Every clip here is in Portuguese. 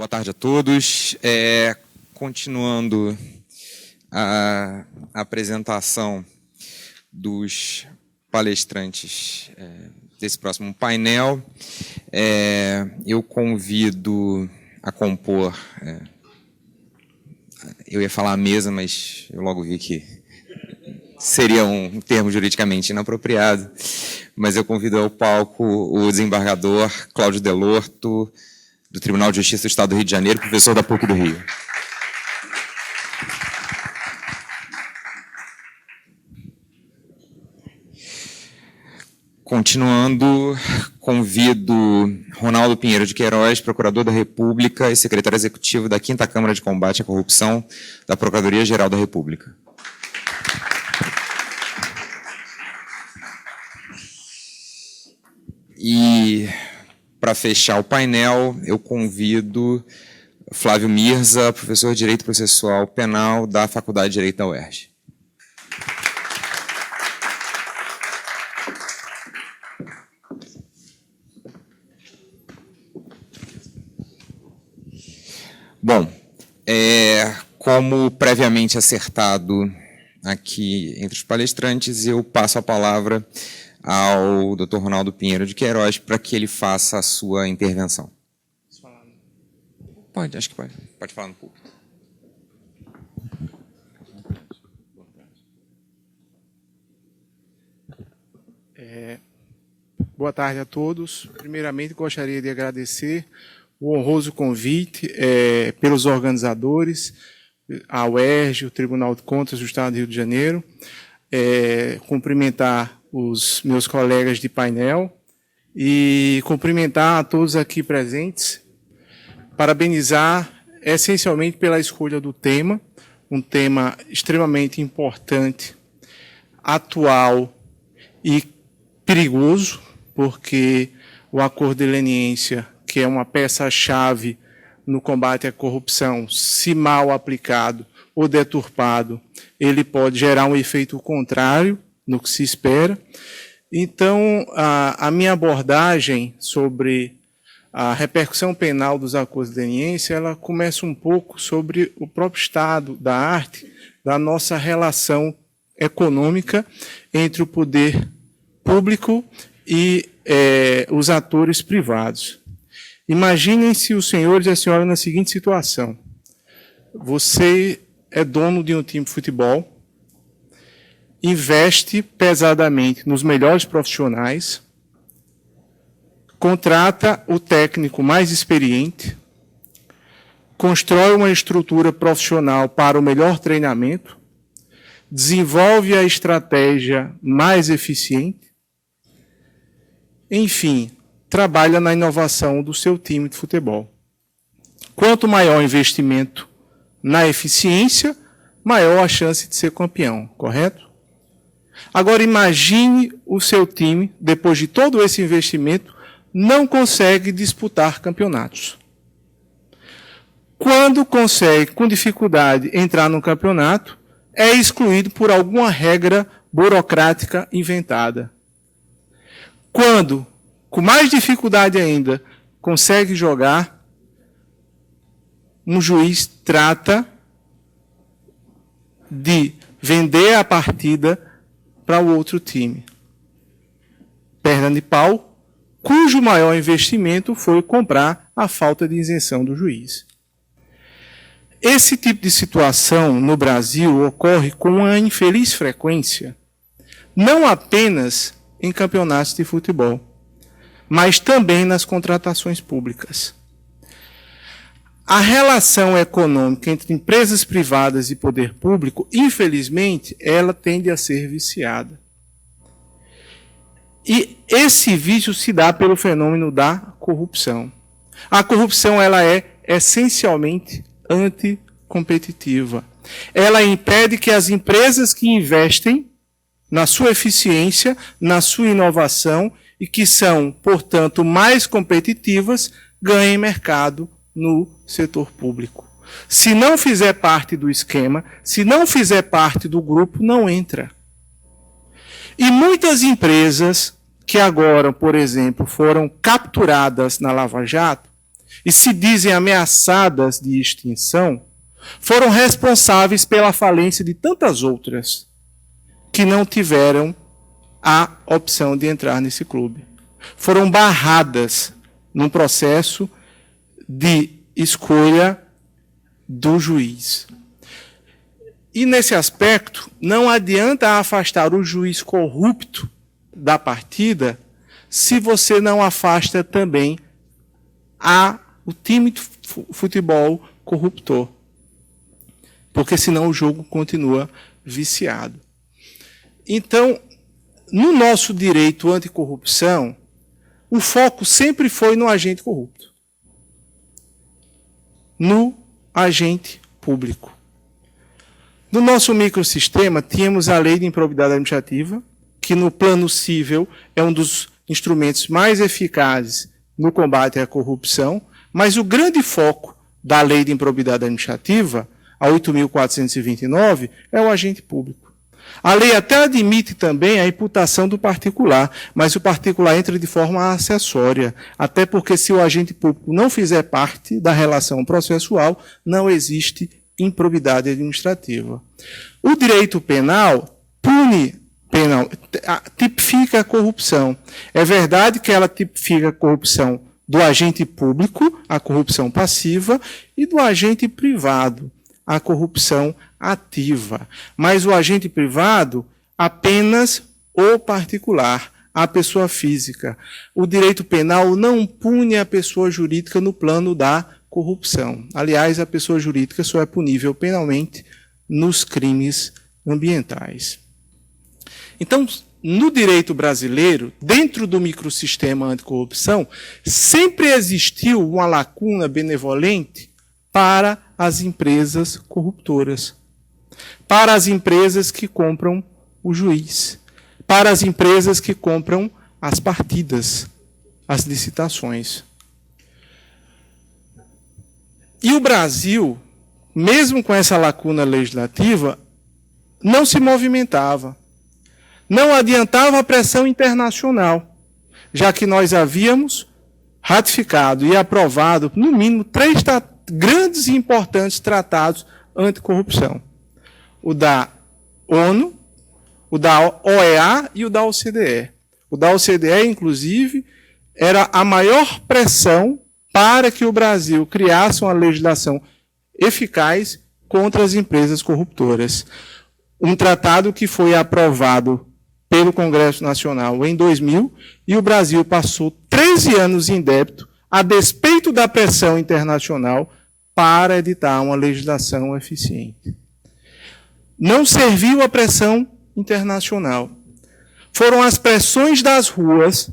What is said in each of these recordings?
Boa tarde a todos. Continuando a apresentação dos palestrantes desse próximo painel, eu convido a compor, eu ia falar a mesa, mas eu logo vi que seria um termo juridicamente inapropriado, mas eu convido ao palco o desembargador Cláudio Delorto, do Tribunal de Justiça do Estado do Rio de Janeiro, professor da PUC do Rio. Continuando, convido Ronaldo Pinheiro de Queiroz, procurador da República e secretário executivo da 5ª Câmara de Combate à Corrupção da Procuradoria-Geral da República. E, para fechar o painel, eu convido Flávio Mirza, professor de Direito Processual Penal da Faculdade de Direito da UERJ. Bom, como previamente acertado aqui entre os palestrantes, eu passo a palavra ao Dr. Ronaldo Pinheiro de Queiroz para que ele faça a sua intervenção. Pode, acho que pode. Pode falar no público. Boa tarde a todos. Primeiramente, gostaria de agradecer o honroso convite pelos organizadores, a UERJ, o Tribunal de Contas do Estado do Rio de Janeiro, cumprimentar os meus colegas de painel e cumprimentar a todos aqui presentes, parabenizar essencialmente pela escolha do tema, um tema extremamente importante, atual e perigoso, porque o acordo de leniência, que é uma peça-chave no combate à corrupção, se mal aplicado ou deturpado, ele pode gerar um efeito contrário no que se espera. Então, a minha abordagem sobre a repercussão penal dos acordos de leniência, ela começa um pouco sobre o próprio estado da arte, da nossa relação econômica entre o poder público e os atores privados. Imaginem-se os senhores e a senhora na seguinte situação. Você é dono de um time de futebol, investe pesadamente nos melhores profissionais, contrata o técnico mais experiente, constrói uma estrutura profissional para o melhor treinamento, desenvolve a estratégia mais eficiente, enfim, trabalha na inovação do seu time de futebol. Quanto maior o investimento na eficiência, maior a chance de ser campeão, correto? Agora imagine o seu time, depois de todo esse investimento, não consegue disputar campeonatos. Quando consegue, com dificuldade, entrar no campeonato, é excluído por alguma regra burocrática inventada. Quando, com mais dificuldade ainda, consegue jogar, um juiz trata de vender a partida para o outro time. Perna de pau, cujo maior investimento foi comprar a falta de isenção do juiz. Esse tipo de situação no Brasil ocorre com uma infeliz frequência, não apenas em campeonatos de futebol, mas também nas contratações públicas. A relação econômica entre empresas privadas e poder público, infelizmente, ela tende a ser viciada. E esse vício se dá pelo fenômeno da corrupção. A corrupção ela é essencialmente anticompetitiva. Ela impede que as empresas que investem na sua eficiência, na sua inovação e que são, portanto, mais competitivas, ganhem mercado no setor público. Se não fizer parte do esquema, se não fizer parte do grupo, não entra. E muitas empresas que agora, por exemplo, foram capturadas na Lava Jato, e se dizem ameaçadas de extinção, foram responsáveis pela falência de tantas outras que não tiveram a opção de entrar nesse clube. Foram barradas num processo de escolha do juiz. E, nesse aspecto, não adianta afastar o juiz corrupto da partida se você não afasta também o time de futebol corruptor. Porque senão o jogo continua viciado. Então, no nosso direito anticorrupção, o foco sempre foi no agente corrupto. No agente público. No nosso microsistema, tínhamos a Lei de Improbidade Administrativa, que no plano civil é um dos instrumentos mais eficazes no combate à corrupção, mas o grande foco da Lei de Improbidade Administrativa, a 8.429, é o agente público. A lei até admite também a imputação do particular, mas o particular entra de forma acessória, até porque se o agente público não fizer parte da relação processual, não existe improbidade administrativa. O direito penal tipifica a corrupção. É verdade que ela tipifica a corrupção do agente público, a corrupção passiva, e do agente privado, a corrupção ativa. Mas o agente privado, apenas o particular, a pessoa física. O direito penal não pune a pessoa jurídica no plano da corrupção. Aliás, a pessoa jurídica só é punível penalmente nos crimes ambientais. Então, no direito brasileiro, dentro do microsistema anticorrupção, sempre existiu uma lacuna benevolente para as empresas corruptoras, para as empresas que compram o juiz, para as empresas que compram as partidas, as licitações. E o Brasil, mesmo com essa lacuna legislativa, não se movimentava. Não adiantava a pressão internacional, já que nós havíamos ratificado e aprovado, no mínimo, 3 grandes e importantes tratados anticorrupção. O da ONU, o da OEA e o da OCDE. O da OCDE, inclusive, era a maior pressão para que o Brasil criasse uma legislação eficaz contra as empresas corruptoras. Um tratado que foi aprovado pelo Congresso Nacional em 2000, e o Brasil passou 13 anos em débito, a despeito da pressão internacional, para editar uma legislação eficiente. Não serviu a pressão internacional. Foram as pressões das ruas,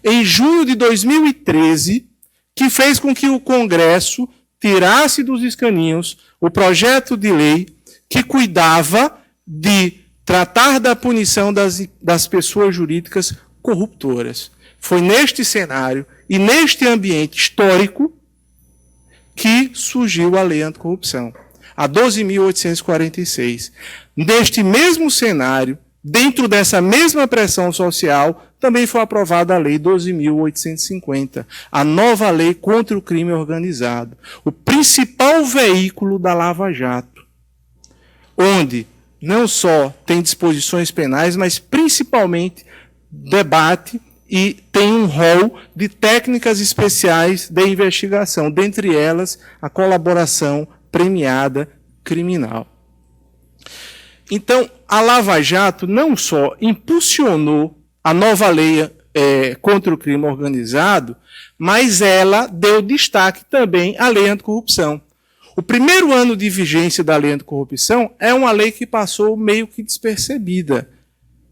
em junho de 2013, que fez com que o Congresso tirasse dos escaninhos o projeto de lei que cuidava de tratar da punição das pessoas jurídicas corruptoras. Foi neste cenário e neste ambiente histórico que surgiu a Lei Anticorrupção, a 12.846. Neste mesmo cenário, dentro dessa mesma pressão social, também foi aprovada a Lei 12.850, a nova lei contra o crime organizado, o principal veículo da Lava Jato, onde não só tem disposições penais, mas principalmente debate e tem um rol de técnicas especiais de investigação, dentre elas a colaboração premiada criminal. Então, a Lava Jato não só impulsionou a nova lei contra o crime organizado, mas ela deu destaque também à Lei Anticorrupção. O primeiro ano de vigência da Lei Anticorrupção é uma lei que passou meio que despercebida.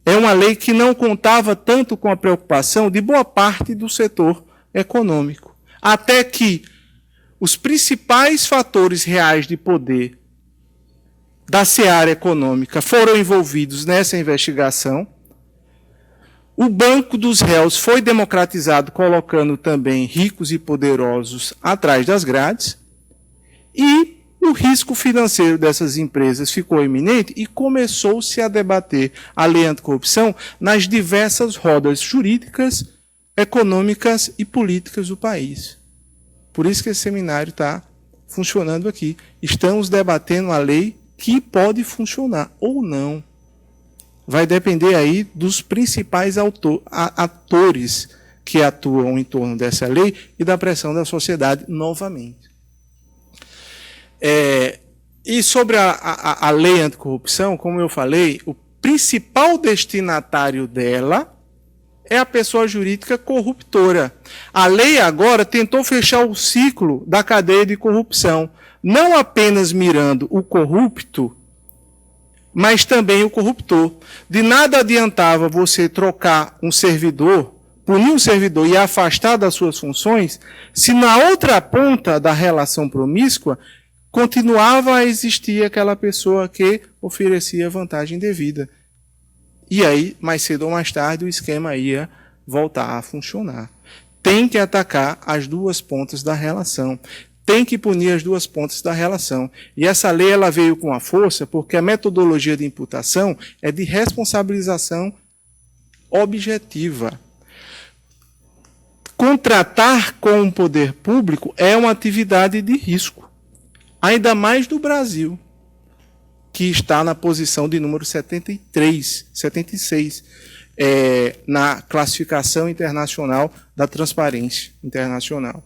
É uma lei que não contava tanto com a preocupação de boa parte do setor econômico. Até que os principais fatores reais de poder da seara econômica foram envolvidos nessa investigação. O Banco dos Réus foi democratizado, colocando também ricos e poderosos atrás das grades. E o risco financeiro dessas empresas ficou iminente e começou-se a debater a lei anticorrupção nas diversas rodas jurídicas, econômicas e políticas do país. Por isso que esse seminário está funcionando aqui. Estamos debatendo a lei que pode funcionar ou não. Vai depender aí dos principais atores que atuam em torno dessa lei e da pressão da sociedade novamente. E sobre a lei anticorrupção, como eu falei, o principal destinatário dela é a pessoa jurídica corruptora. A lei agora tentou fechar o ciclo da cadeia de corrupção, não apenas mirando o corrupto, mas também o corruptor. De nada adiantava você trocar um servidor, punir um servidor e afastar das suas funções, se na outra ponta da relação promíscua continuava a existir aquela pessoa que oferecia vantagem devida. E aí, mais cedo ou mais tarde, o esquema ia voltar a funcionar. Tem que atacar as duas pontas da relação. Tem que punir as duas pontas da relação. E essa lei ela veio com a força porque a metodologia de imputação é de responsabilização objetiva. Contratar com o poder público é uma atividade de risco. Ainda mais do Brasil, que está na posição de número 76, na classificação internacional da transparência internacional.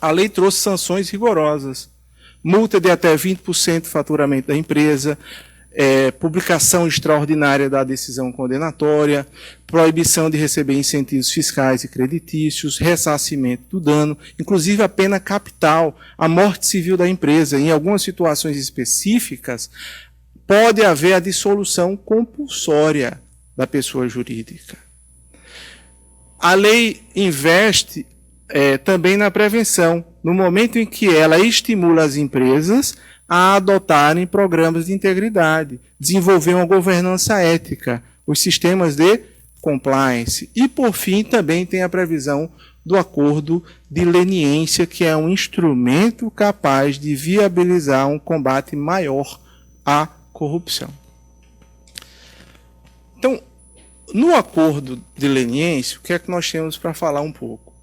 A lei trouxe sanções rigorosas, multa de até 20% do faturamento da empresa, publicação extraordinária da decisão condenatória, proibição de receber incentivos fiscais e creditícios, ressarcimento do dano, inclusive a pena capital, a morte civil da empresa. Em algumas situações específicas, pode haver a dissolução compulsória da pessoa jurídica. A lei investe também na prevenção, no momento em que ela estimula as empresas a adotarem programas de integridade, desenvolver uma governança ética, os sistemas de compliance. E, por fim, também tem a previsão do acordo de leniência, que é um instrumento capaz de viabilizar um combate maior à corrupção. Então, no acordo de leniência, o que é que nós temos para falar um pouco?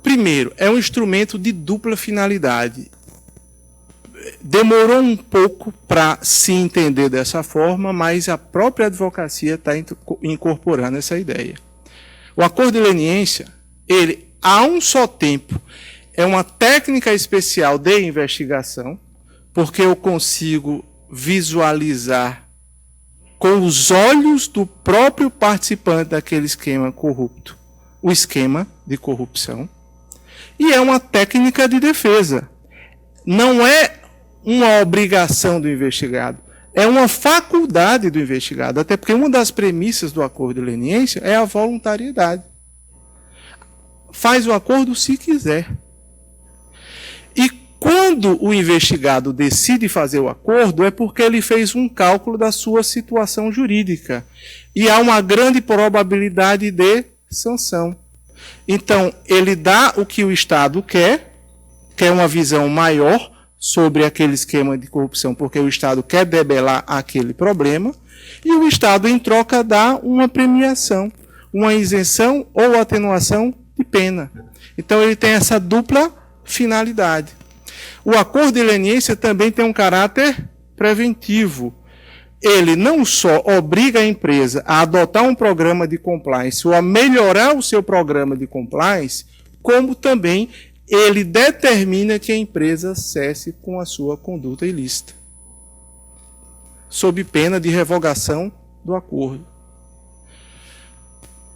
Primeiro, é um instrumento de dupla finalidade. Demorou um pouco para se entender dessa forma, mas a própria advocacia está incorporando essa ideia. O acordo de leniência, ele, a um só tempo, é uma técnica especial de investigação, porque eu consigo visualizar com os olhos do próprio participante daquele esquema corrupto o esquema de corrupção, e é uma técnica de defesa. Não é uma obrigação do investigado, é uma faculdade do investigado, até porque uma das premissas do acordo de leniência é a voluntariedade. Faz o acordo se quiser. E quando o investigado decide fazer o acordo, é porque ele fez um cálculo da sua situação jurídica. E há uma grande probabilidade de sanção. Então, ele dá o que o Estado quer uma visão maior sobre aquele esquema de corrupção, porque o Estado quer debelar aquele problema, e o Estado, em troca, dá uma premiação, uma isenção ou atenuação de pena. Então, ele tem essa dupla finalidade. O acordo de leniência também tem um caráter preventivo. Ele não só obriga a empresa a adotar um programa de compliance ou a melhorar o seu programa de compliance, como também ele determina que a empresa cesse com a sua conduta ilícita, sob pena de revogação do acordo.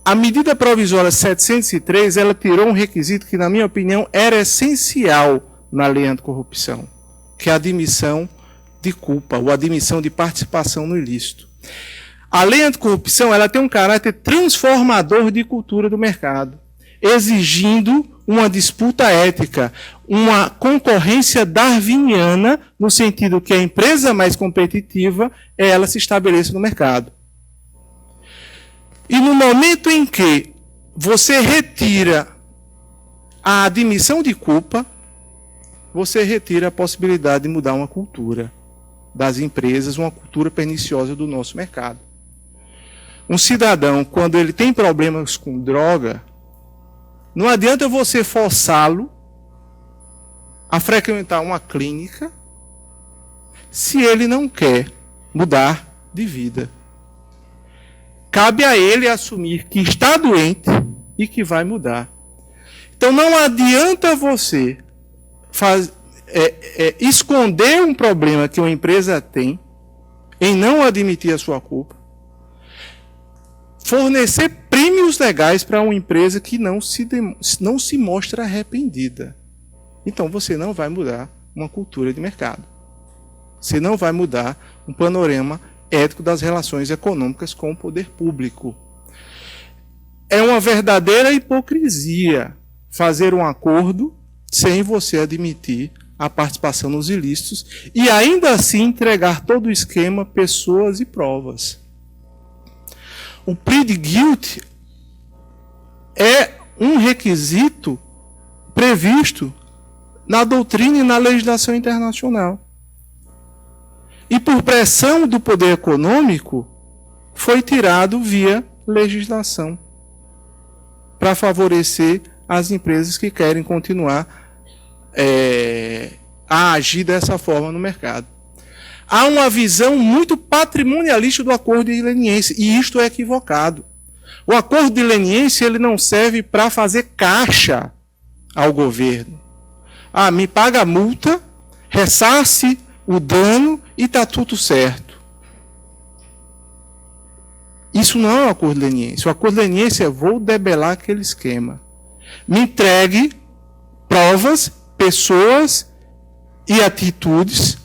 A medida provisória 703, ela tirou um requisito que, na minha opinião, era essencial na lei anticorrupção, que é a admissão de culpa, ou admissão de participação no ilícito. A lei anticorrupção, ela tem um caráter transformador de cultura do mercado, exigindo uma disputa ética, uma concorrência darwiniana, no sentido que a empresa mais competitiva, ela se estabeleça no mercado. E no momento em que você retira a admissão de culpa, você retira a possibilidade de mudar uma cultura das empresas, uma cultura perniciosa do nosso mercado. Um cidadão, quando ele tem problemas com droga, não adianta você forçá-lo a frequentar uma clínica se ele não quer mudar de vida. Cabe a ele assumir que está doente e que vai mudar. Então não adianta você esconder um problema que uma empresa tem em não admitir a sua culpa, fornecer prêmios legais para uma empresa que não se mostra arrependida. Então você não vai mudar uma cultura de mercado. Você não vai mudar um panorama ético das relações econômicas com o poder público. É uma verdadeira hipocrisia fazer um acordo sem você admitir a participação nos ilícitos e ainda assim entregar todo o esquema, pessoas e provas. O plead guilty é um requisito previsto na doutrina e na legislação internacional. E por pressão do poder econômico, foi tirado via legislação, para favorecer as empresas que querem continuar a agir dessa forma no mercado. Há uma visão muito patrimonialista do acordo de leniência, e isto é equivocado. O acordo de leniência ele não serve para fazer caixa ao governo. Me paga a multa, ressarce o dano e está tudo certo. Isso não é um acordo de leniência. O acordo de leniência é vou debelar aquele esquema. Me entregue provas, pessoas e atitudes,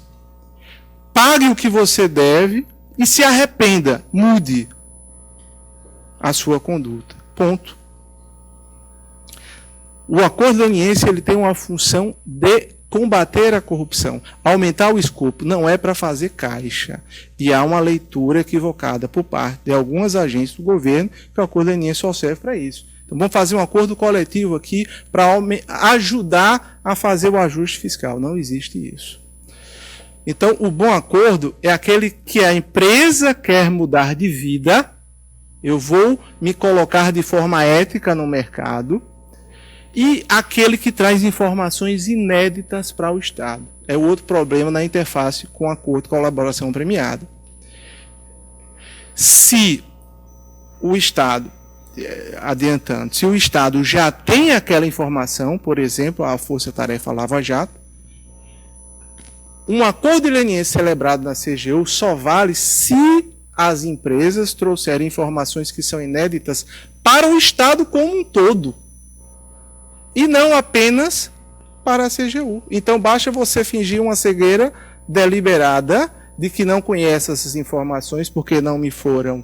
pague o que você deve e se arrependa, mude a sua conduta. Ponto. O acordo de leniência ele tem uma função de combater a corrupção, aumentar o escopo, não é para fazer caixa. E há uma leitura equivocada por parte de algumas agências do governo que o acordo de leniência só serve para isso. Então vamos fazer um acordo coletivo aqui para ajudar a fazer o ajuste fiscal. Não existe isso. Então o bom acordo é aquele que a empresa quer mudar de vida, eu vou me colocar de forma ética no mercado, e aquele que traz informações inéditas para o Estado. É o outro problema na interface com o acordo de colaboração premiada. Se o Estado, adiantando, se o Estado já tem aquela informação, por exemplo, a Força Tarefa Lava Jato, um acordo de leniência celebrado na CGU só vale se as empresas trouxerem informações que são inéditas para o Estado como um todo. E não apenas para a CGU. Então basta você fingir uma cegueira deliberada de que não conhece essas informações porque não me foram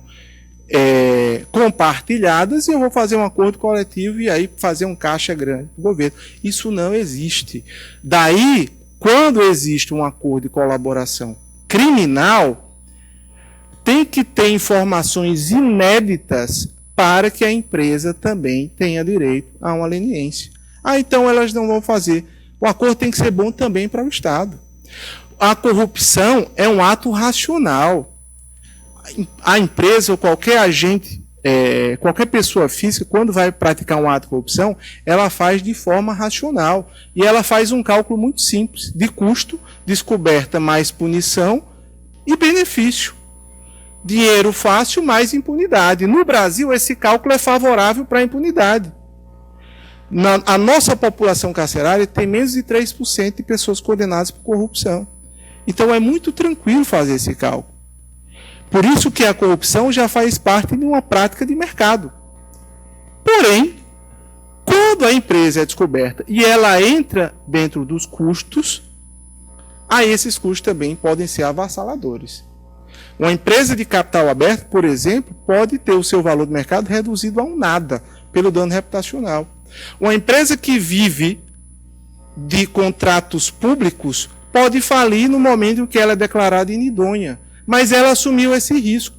compartilhadas e eu vou fazer um acordo coletivo e aí fazer um caixa grande para o governo. Isso não existe. Daí, quando existe um acordo de colaboração criminal, tem que ter informações inéditas para que a empresa também tenha direito a uma leniência. Então elas não vão fazer. O acordo tem que ser bom também para o Estado. A corrupção é um ato racional. A empresa ou qualquer agente, qualquer pessoa física, quando vai praticar um ato de corrupção, ela faz de forma racional. E ela faz um cálculo muito simples de custo, descoberta mais punição e benefício. Dinheiro fácil mais impunidade. No Brasil, esse cálculo é favorável para a impunidade. A nossa população carcerária tem menos de 3% de pessoas condenadas por corrupção. Então é muito tranquilo fazer esse cálculo. Por isso que a corrupção já faz parte de uma prática de mercado. Porém, quando a empresa é descoberta e ela entra dentro dos custos, aí esses custos também podem ser avassaladores. Uma empresa de capital aberto, por exemplo, pode ter o seu valor de mercado reduzido a um nada pelo dano reputacional. Uma empresa que vive de contratos públicos pode falir no momento em que ela é declarada inidônea, mas ela assumiu esse risco.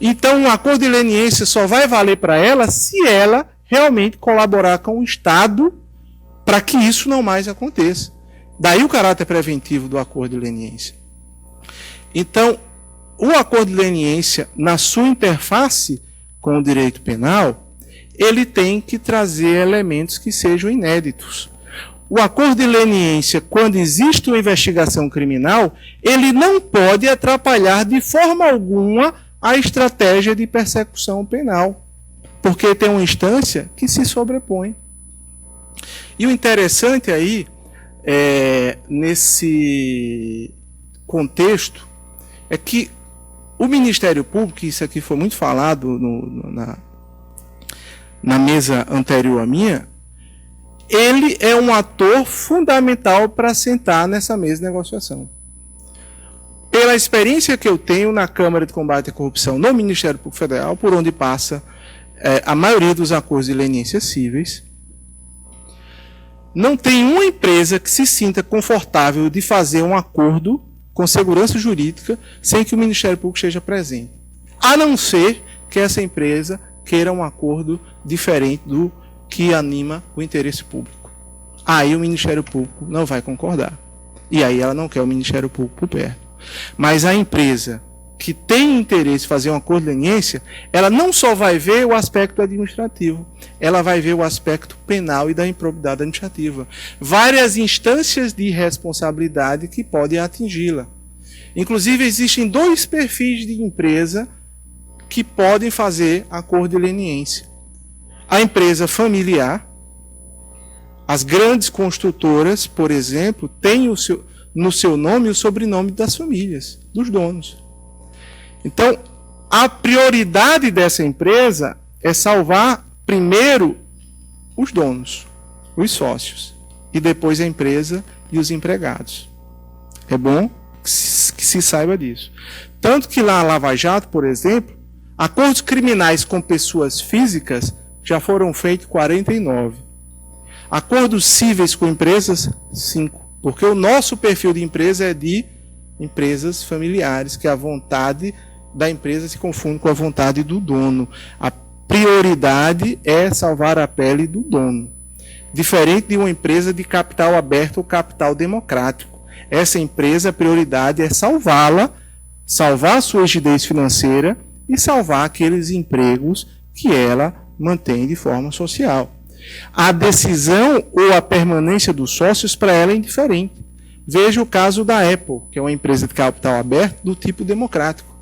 Então, um acordo de leniência só vai valer para ela se ela realmente colaborar com o Estado para que isso não mais aconteça. Daí o caráter preventivo do acordo de leniência. Então, o acordo de leniência, na sua interface com o direito penal, ele tem que trazer elementos que sejam inéditos. o acordo de leniência, quando existe uma investigação criminal, ele não pode atrapalhar de forma alguma a estratégia de persecução penal, porque tem uma instância que se sobrepõe. E o interessante aí, nesse contexto, é que o Ministério Público, isso aqui foi muito falado na mesa anterior à minha, ele é um ator fundamental para sentar nessa mesa de negociação. Pela experiência que eu tenho na Câmara de Combate à Corrupção no Ministério Público Federal, por onde passa a maioria dos acordos de leniência cíveis, não tem uma empresa que se sinta confortável de fazer um acordo com segurança jurídica sem que o Ministério Público esteja presente. A não ser que essa empresa queira um acordo diferente do que anima o interesse público. Aí o Ministério Público não vai concordar. E aí ela não quer o Ministério Público por perto. Mas a empresa que tem interesse em fazer um acordo de leniência, ela não só vai ver o aspecto administrativo, ela vai ver o aspecto penal e da improbidade administrativa. Várias instâncias de responsabilidade que podem atingi-la. Inclusive, existem 2 perfis de empresa que podem fazer acordo de leniência. A empresa familiar, as grandes construtoras, por exemplo, têm no seu nome o sobrenome das famílias, dos donos. Então, a prioridade dessa empresa é salvar primeiro os donos, os sócios, e depois a empresa e os empregados. É bom que se saiba disso. Tanto que lá na Lava Jato, por exemplo, acordos criminais com pessoas físicas já foram feitos 49. Acordos cíveis com empresas, 5. Porque o nosso perfil de empresa é de empresas familiares, que a vontade da empresa se confunde com a vontade do dono. A prioridade é salvar a pele do dono. Diferente de uma empresa de capital aberto ou capital democrático. Essa empresa, a prioridade é salvá-la, salvar a sua rigidez financeira e salvar aqueles empregos que ela mantém de forma social. A decisão ou a permanência dos sócios para ela é indiferente. Veja o caso da Apple, que é uma empresa de capital aberto do tipo democrático.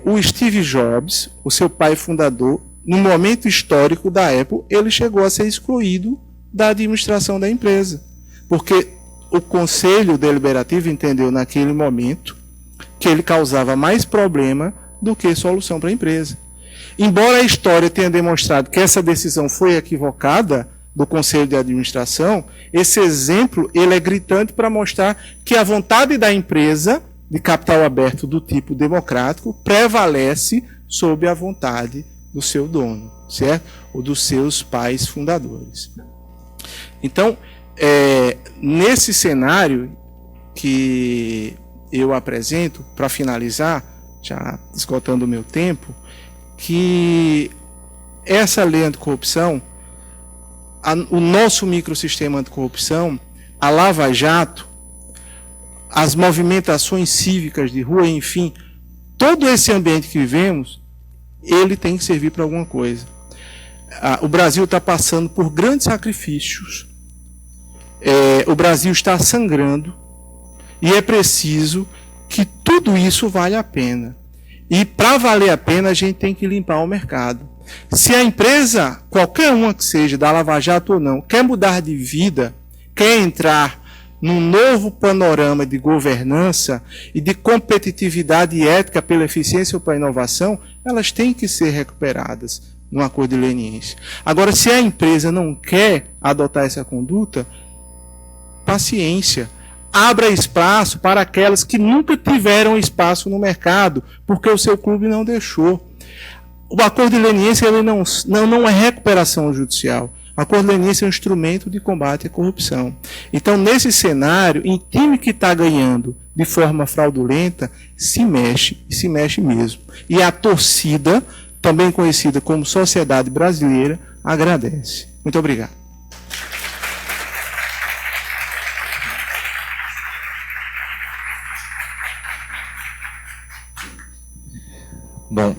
O Steve Jobs, o seu pai fundador, no momento histórico da Apple, ele chegou a ser excluído da administração da empresa, porque o Conselho Deliberativo entendeu naquele momento que ele causava mais problema do que solução para a empresa. Embora a história tenha demonstrado que essa decisão foi equivocada do Conselho de Administração, esse exemplo ele é gritante para mostrar que a vontade da empresa de capital aberto do tipo democrático prevalece sobre a vontade do seu dono, certo? Ou dos seus pais fundadores. Então, nesse cenário que eu apresento, para finalizar, já esgotando o meu tempo, que essa lei anticorrupção, o nosso microsistema anticorrupção, a Lava Jato, as movimentações cívicas de rua, enfim, todo esse ambiente que vivemos, ele tem que servir para alguma coisa. O Brasil está passando por grandes sacrifícios, o Brasil está sangrando, e é preciso que tudo isso valha a pena. E para valer a pena, a gente tem que limpar o mercado. Se a empresa, qualquer uma que seja, da Lava Jato ou não, quer mudar de vida, quer entrar num novo panorama de governança e de competitividade ética pela eficiência ou pela inovação, elas têm que ser recuperadas no acordo de leniência. Agora, se a empresa não quer adotar essa conduta, paciência. Abra espaço para aquelas que nunca tiveram espaço no mercado, porque o seu clube não deixou. O acordo de leniência ele não é recuperação judicial. O acordo de leniência é um instrumento de combate à corrupção. Então, nesse cenário, em time que está ganhando de forma fraudulenta, se mexe, e se mexe mesmo. E a torcida, também conhecida como Sociedade Brasileira, agradece. Muito obrigado. Bom,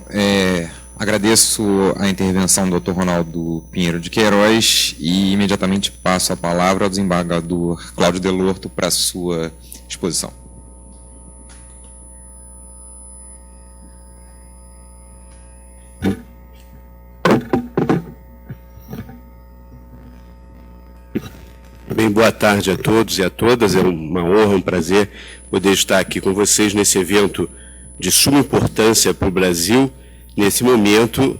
agradeço agradeço a intervenção do Dr. Ronaldo Pinheiro de Queiroz e imediatamente passo a palavra ao desembargador Cláudio Delorto para a sua exposição. Bem, boa tarde a todos e a todas. É uma honra, um prazer poder estar aqui com vocês nesse evento de suma importância para o Brasil, nesse momento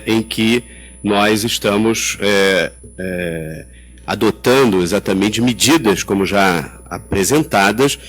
em que nós estamos adotando exatamente medidas, como já apresentadas,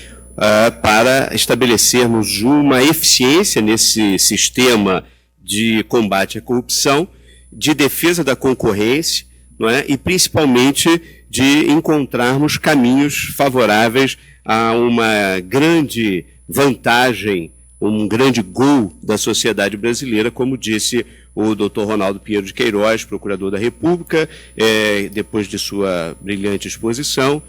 para estabelecermos uma eficiência nesse sistema de combate à corrupção, de defesa da concorrência, não é? E principalmente de encontrarmos caminhos favoráveis a uma grande vantagem, um grande gol da sociedade brasileira, como disse o Dr. Ronaldo Pinheiro de Queiroz, procurador da República, depois de sua brilhante exposição.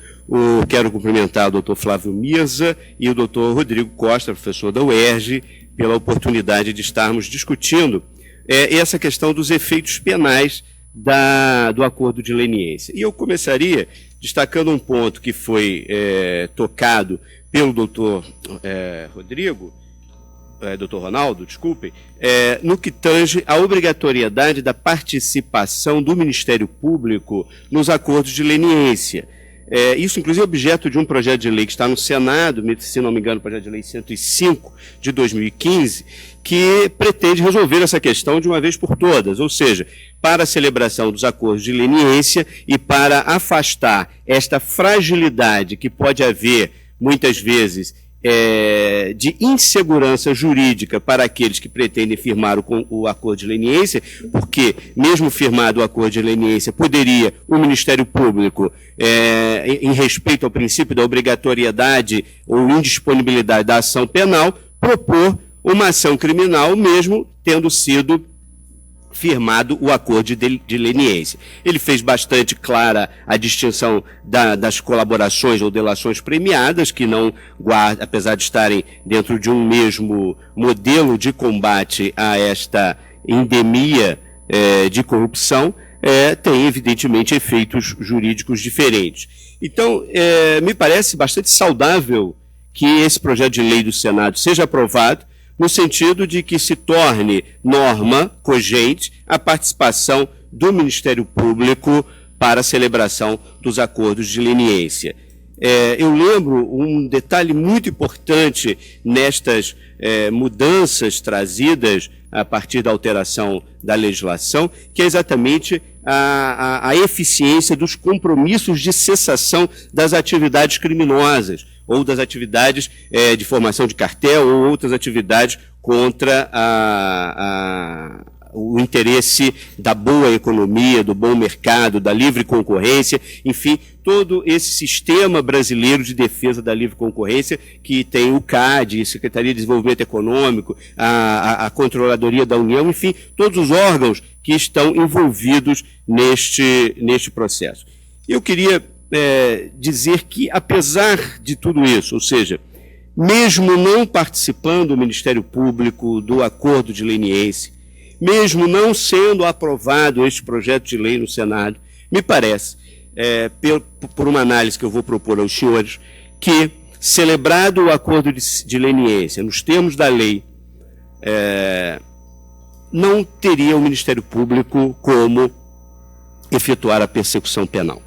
Quero cumprimentar o Dr. Flávio Mirza e o Dr. Rodrigo Costa, professor da UERJ, pela oportunidade de estarmos discutindo essa questão dos efeitos penais do acordo de leniência. E eu começaria destacando um ponto que foi tocado pelo doutor Ronaldo, desculpem, no que tange à obrigatoriedade da participação do Ministério Público nos acordos de leniência. Isso, inclusive, é objeto de um projeto de lei que está no Senado, se não me engano, o projeto de lei 105 de 2015, que pretende resolver essa questão de uma vez por todas, ou seja, para a celebração dos acordos de leniência e para afastar esta fragilidade que pode haver, muitas vezes, de insegurança jurídica para aqueles que pretendem firmar o acordo de leniência, porque, mesmo firmado o acordo de leniência, poderia o Ministério Público, em respeito ao princípio da obrigatoriedade ou indisponibilidade da ação penal, propor uma ação criminal, mesmo tendo sido firmado o acordo de leniência. Ele fez bastante clara a distinção das colaborações ou delações premiadas, que não guardam, apesar de estarem dentro de um mesmo modelo de combate a esta endemia de corrupção, tem, evidentemente, efeitos jurídicos diferentes. Então, me parece bastante saudável que esse projeto de lei do Senado seja aprovado, no sentido de que se torne norma cogente a participação do Ministério Público para a celebração dos acordos de leniência. Eu lembro um detalhe muito importante nestas mudanças trazidas a partir da alteração da legislação, que é exatamente a eficiência dos compromissos de cessação das atividades criminosas, ou das atividades de formação de cartel, ou outras atividades contra o interesse da boa economia, do bom mercado, da livre concorrência, enfim, todo esse sistema brasileiro de defesa da livre concorrência, que tem o CAD, Secretaria de Desenvolvimento Econômico, a Controladoria da União, enfim, todos os órgãos que estão envolvidos neste processo. Eu queria dizer que, apesar de tudo isso, ou seja, mesmo não participando o Ministério Público do acordo de leniência, mesmo não sendo aprovado este projeto de lei no Senado, me parece, por uma análise que eu vou propor aos senhores, que, celebrado o acordo de leniência nos termos da lei, não teria o Ministério Público como efetuar a persecução penal.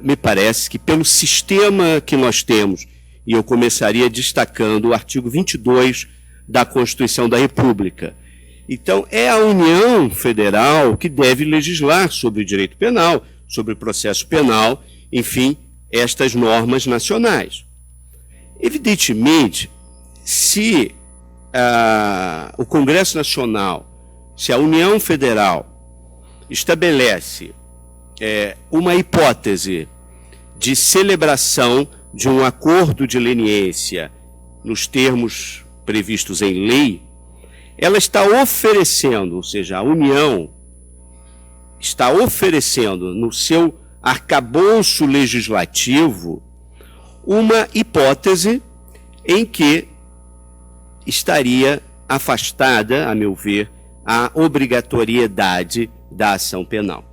Me parece que, pelo sistema que nós temos, e eu começaria destacando o artigo 22 da Constituição da República. Então, é a União Federal que deve legislar sobre o direito penal, sobre o processo penal, enfim, estas normas nacionais. Evidentemente, se o Congresso Nacional, se a União Federal estabelece uma hipótese de celebração de um acordo de leniência nos termos previstos em lei, ela está oferecendo, ou seja, a União está oferecendo no seu arcabouço legislativo uma hipótese em que estaria afastada, a meu ver, a obrigatoriedade da ação penal.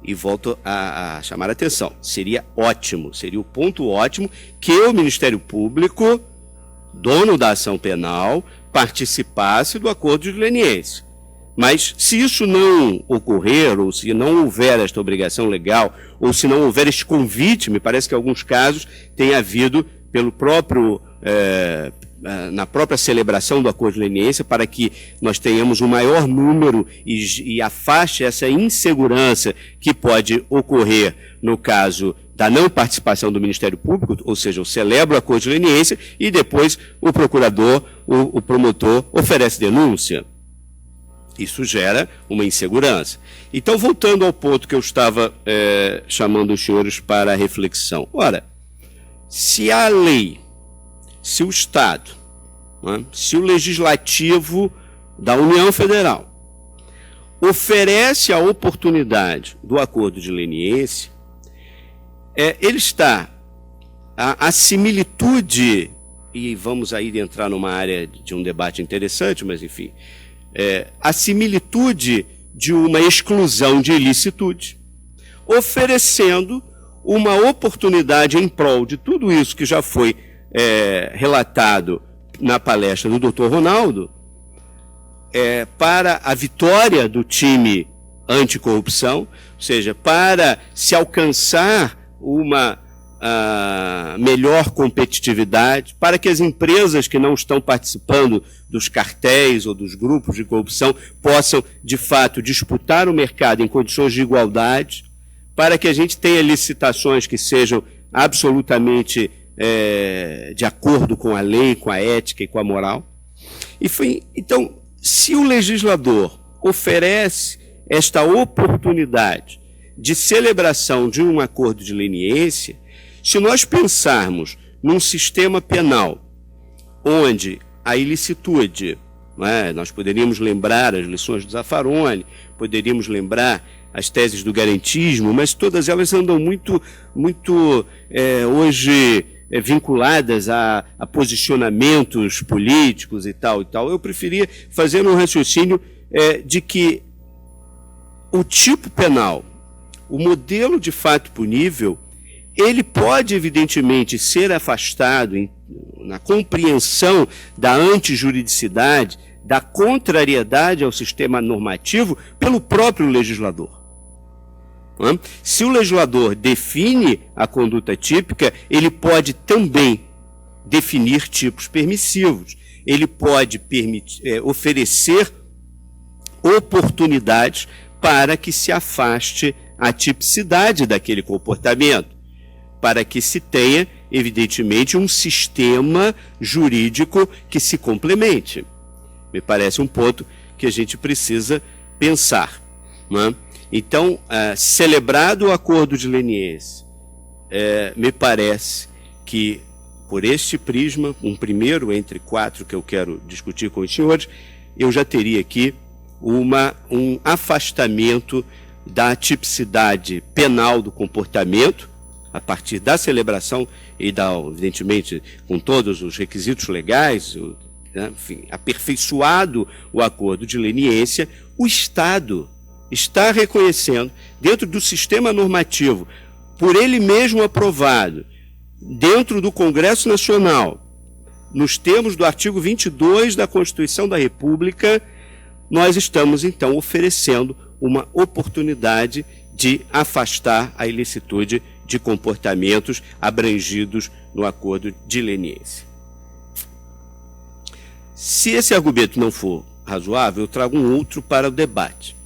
E volto a chamar a atenção, seria ótimo, seria o ponto ótimo que o Ministério Público, dono da ação penal, participasse do acordo de leniência. Mas se isso não ocorrer, ou se não houver esta obrigação legal, ou se não houver este convite, me parece que em alguns casos tem havido pelo próprio, na própria celebração do acordo de leniência, para que nós tenhamos um maior número e afaste essa insegurança que pode ocorrer no caso da não participação do Ministério Público, ou seja, eu celebro o acordo de leniência e depois o procurador, o promotor oferece denúncia. Isso gera uma insegurança. Então, voltando ao ponto que eu estava chamando os senhores para a reflexão. Ora, se a lei, se o Estado, né, se o Legislativo da União Federal oferece a oportunidade do acordo de leniência, ele está, a similitude, e vamos aí entrar numa área de um debate interessante, mas enfim, a similitude de uma exclusão de ilicitude, oferecendo uma oportunidade em prol de tudo isso que já foi relatado na palestra do Dr. Ronaldo, para a vitória do time anticorrupção, ou seja, para se alcançar uma melhor competitividade, para que as empresas que não estão participando dos cartéis ou dos grupos de corrupção possam, de fato, disputar o mercado em condições de igualdade, para que a gente tenha licitações que sejam absolutamente de acordo com a lei, com a ética e com a moral. Então, se o legislador oferece esta oportunidade de celebração de um acordo de leniência, se nós pensarmos num sistema penal onde a ilicitude, nós poderíamos lembrar as lições do Zaffaroni, poderíamos lembrar as teses do garantismo, mas todas elas andam muito hoje vinculadas a posicionamentos políticos e tal. Eu preferia fazer um raciocínio de que o tipo penal, o modelo de fato punível, ele pode, evidentemente, ser afastado na compreensão da antijuridicidade, da contrariedade ao sistema normativo pelo próprio legislador. Se o legislador define a conduta típica, ele pode também definir tipos permissivos. Ele pode oferecer oportunidades para que se afaste a tipicidade daquele comportamento, para que se tenha, evidentemente, um sistema jurídico que se complemente. Me parece um ponto que a gente precisa pensar. Então, celebrado o acordo de leniência, me parece que, por este prisma, um primeiro entre 4 que eu quero discutir com os senhores, eu já teria aqui um afastamento da tipicidade penal do comportamento, a partir da celebração e, evidentemente, com todos os requisitos legais, enfim, aperfeiçoado o acordo de leniência, o Estado está reconhecendo, dentro do sistema normativo, por ele mesmo aprovado, dentro do Congresso Nacional, nos termos do artigo 22 da Constituição da República, nós estamos, então, oferecendo uma oportunidade de afastar a ilicitude de comportamentos abrangidos no acordo de leniência. Se esse argumento não for razoável, eu trago um outro para o debate.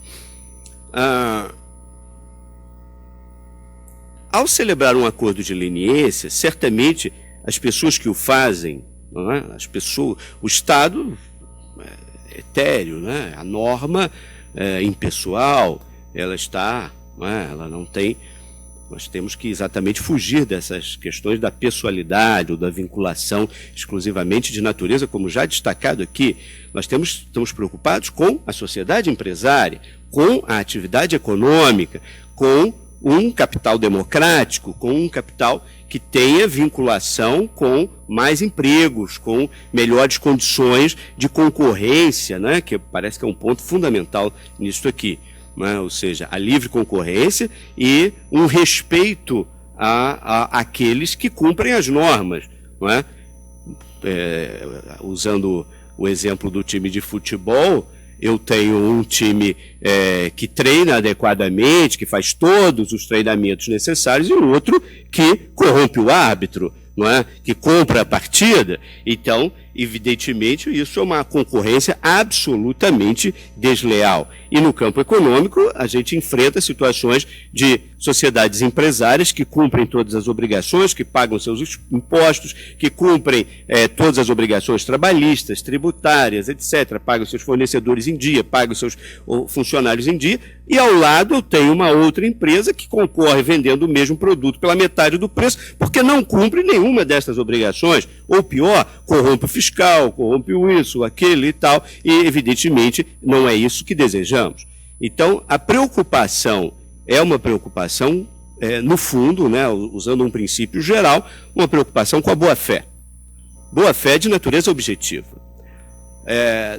Ao celebrar um acordo de leniência, certamente as pessoas que o fazem, o Estado é etéreo, a norma impessoal, ela está, ela não tem. Nós temos que exatamente fugir dessas questões da pessoalidade ou da vinculação exclusivamente de natureza, como já destacado aqui. Nós estamos preocupados com a sociedade empresária, com a atividade econômica, com um capital democrático, com um capital que tenha vinculação com mais empregos, com melhores condições de concorrência, né, que parece que é um ponto fundamental nisso aqui, né, ou seja, a livre concorrência e um respeito àqueles que cumprem as normas, não é? Usando o exemplo do time de futebol, eu tenho um time que treina adequadamente, que faz todos os treinamentos necessários, e um outro que corrompe o árbitro, não é? Que compra a partida. Então, evidentemente, isso é uma concorrência absolutamente desleal. E no campo econômico, a gente enfrenta situações de sociedades empresárias que cumprem todas as obrigações, que pagam seus impostos, que cumprem todas as obrigações trabalhistas, tributárias, etc., pagam seus fornecedores em dia, pagam seus funcionários em dia, e ao lado eu tenho uma outra empresa que concorre vendendo o mesmo produto pela metade do preço, porque não cumpre nenhuma dessas obrigações, ou pior, corrompe o fiscal, corrompe isso, aquele e tal, e evidentemente não é isso que desejamos. Então, a preocupação é uma preocupação, no fundo, né, usando um princípio geral, uma preocupação com a boa-fé. Boa-fé de natureza objetiva.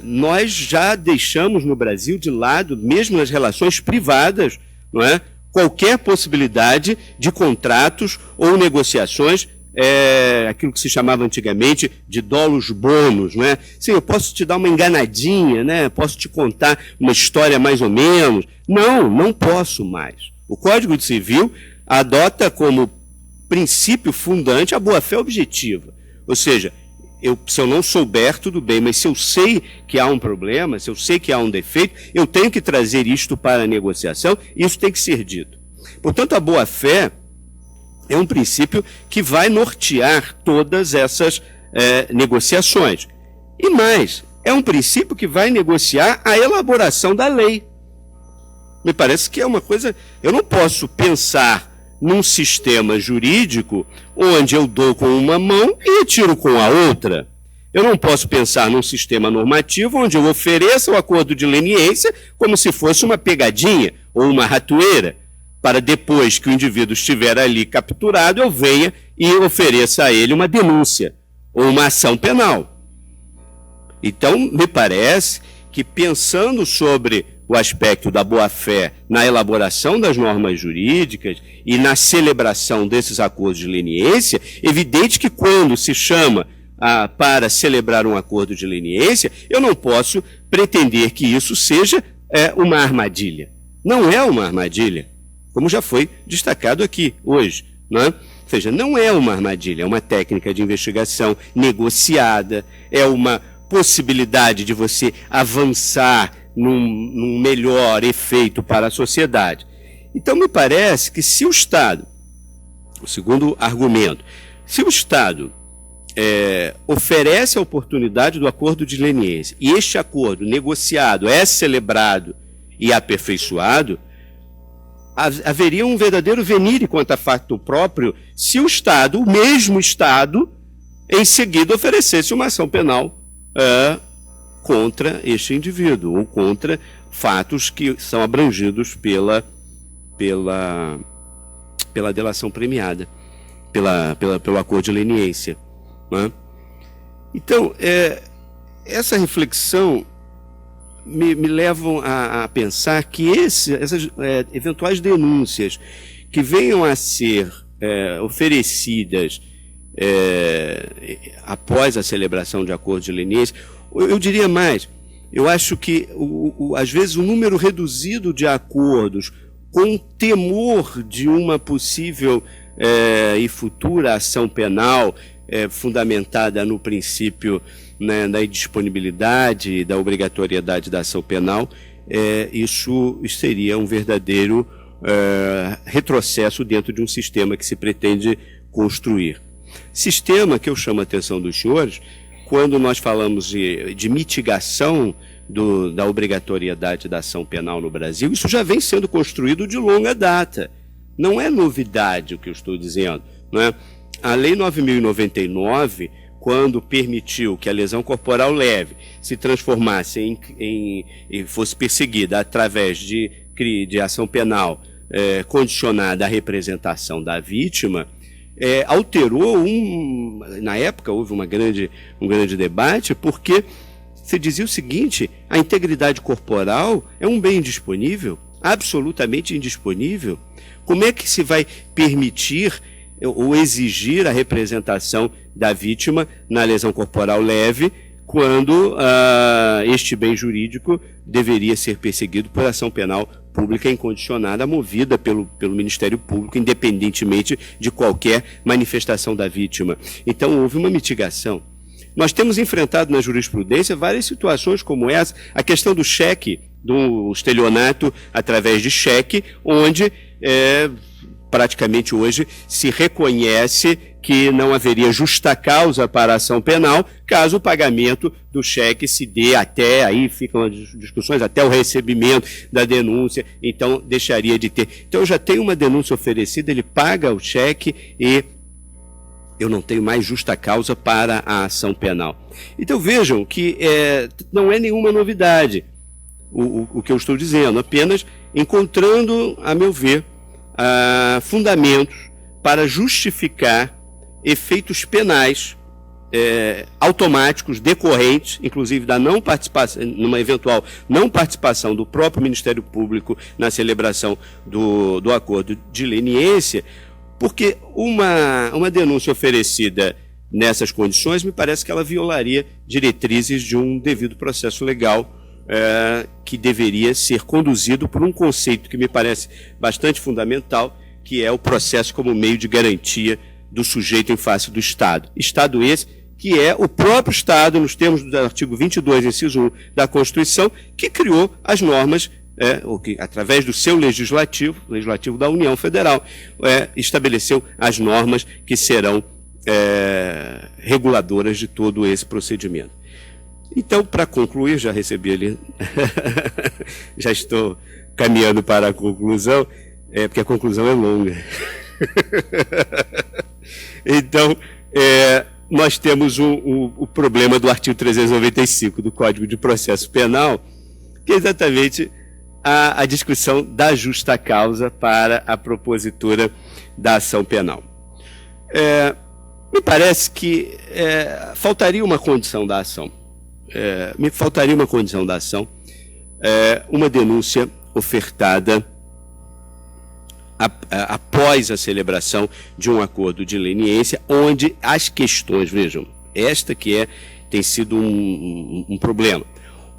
Nós já deixamos no Brasil de lado, mesmo nas relações privadas, não é, qualquer possibilidade de contratos ou negociações, aquilo que se chamava antigamente de dolos bônus, né? Sim, eu posso te dar uma enganadinha, né? Posso te contar uma história mais ou menos. Não posso mais. O Código Civil adota como princípio fundante a boa-fé objetiva. Ou seja, se eu não souber, tudo bem, mas se eu sei que há um problema, se eu sei que há um defeito, eu tenho que trazer isto para a negociação e isso tem que ser dito. Portanto, a boa-fé é um princípio que vai nortear todas essas negociações. E mais, é um princípio que vai negociar a elaboração da lei. Me parece que é uma coisa... Eu não posso pensar num sistema jurídico onde eu dou com uma mão e retiro com a outra. Eu não posso pensar num sistema normativo onde eu ofereça o acordo de leniência como se fosse uma pegadinha ou uma ratoeira, para depois que o indivíduo estiver ali capturado, eu venha e ofereça a ele uma denúncia ou uma ação penal. Então, me parece que pensando sobre o aspecto da boa-fé na elaboração das normas jurídicas e na celebração desses acordos de leniência, evidente que quando se chama para celebrar um acordo de leniência, eu não posso pretender que isso seja uma armadilha. Não é uma armadilha, como já foi destacado aqui hoje, não é? Ou seja, não é uma armadilha, é uma técnica de investigação negociada, é uma possibilidade de você avançar num melhor efeito para a sociedade. Então, me parece que se o Estado, o segundo argumento, se o Estado oferece a oportunidade do acordo de leniência e este acordo negociado é celebrado e aperfeiçoado, haveria um verdadeiro venire contra facto próprio se o Estado, o mesmo Estado, em seguida oferecesse uma ação penal contra este indivíduo, ou contra fatos que são abrangidos pela delação premiada, pelo acordo de leniência. Né? Então, essa reflexão me levam a pensar que essas eventuais denúncias que venham a ser oferecidas após a celebração de acordo de leniência, eu diria mais, eu acho que às vezes o número reduzido de acordos com temor de uma possível e futura ação penal fundamentada no princípio, né, da indisponibilidade e da obrigatoriedade da ação penal, isso seria um verdadeiro retrocesso dentro de um sistema que se pretende construir. Sistema que eu chamo a atenção dos senhores, quando nós falamos de mitigação da obrigatoriedade da ação penal no Brasil, isso já vem sendo construído de longa data. Não é novidade o que eu estou dizendo, não é? A Lei 9.099, quando permitiu que a lesão corporal leve se transformasse e fosse perseguida através de ação penal condicionada à representação da vítima, alterou na época houve um grande debate, porque se dizia o seguinte: a integridade corporal é um bem indisponível, absolutamente indisponível. Como é que se vai permitir ou exigir a representação da vítima na lesão corporal leve, quando este bem jurídico deveria ser perseguido por ação penal pública incondicionada, movida pelo Ministério Público, independentemente de qualquer manifestação da vítima? Então, houve uma mitigação. Nós temos enfrentado na jurisprudência várias situações como essa, a questão do cheque, do estelionato através de cheque, onde praticamente hoje se reconhece que não haveria justa causa para a ação penal caso o pagamento do cheque se dê até, aí ficam as discussões, até o recebimento da denúncia, então deixaria de ter. Então eu já tenho uma denúncia oferecida, ele paga o cheque e eu não tenho mais justa causa para a ação penal. Então vejam que não é nenhuma novidade o que eu estou dizendo, apenas encontrando, a meu ver, fundamentos para justificar efeitos penais automáticos decorrentes, inclusive da não participação, numa eventual não participação do próprio Ministério Público na celebração do acordo de leniência, porque uma denúncia oferecida nessas condições, me parece que ela violaria diretrizes de um devido processo legal que deveria ser conduzido por um conceito que me parece bastante fundamental, que é o processo como meio de garantia do sujeito em face do Estado. Estado esse que é o próprio Estado, nos termos do artigo 22, inciso 1 da Constituição, que criou as normas, que, através do seu legislativo da União Federal, estabeleceu as normas que serão reguladoras de todo esse procedimento. Então, para concluir, já recebi ali, já estou caminhando para a conclusão, porque a conclusão é longa. Então, nós temos o problema do artigo 395 do Código de Processo Penal, que é exatamente a discussão da justa causa para a propositura da ação penal. Me parece que faltaria uma condição da ação. Me faltaria uma condição da ação, uma denúncia ofertada após a celebração de um acordo de leniência, onde as questões, vejam, esta que tem sido um problema,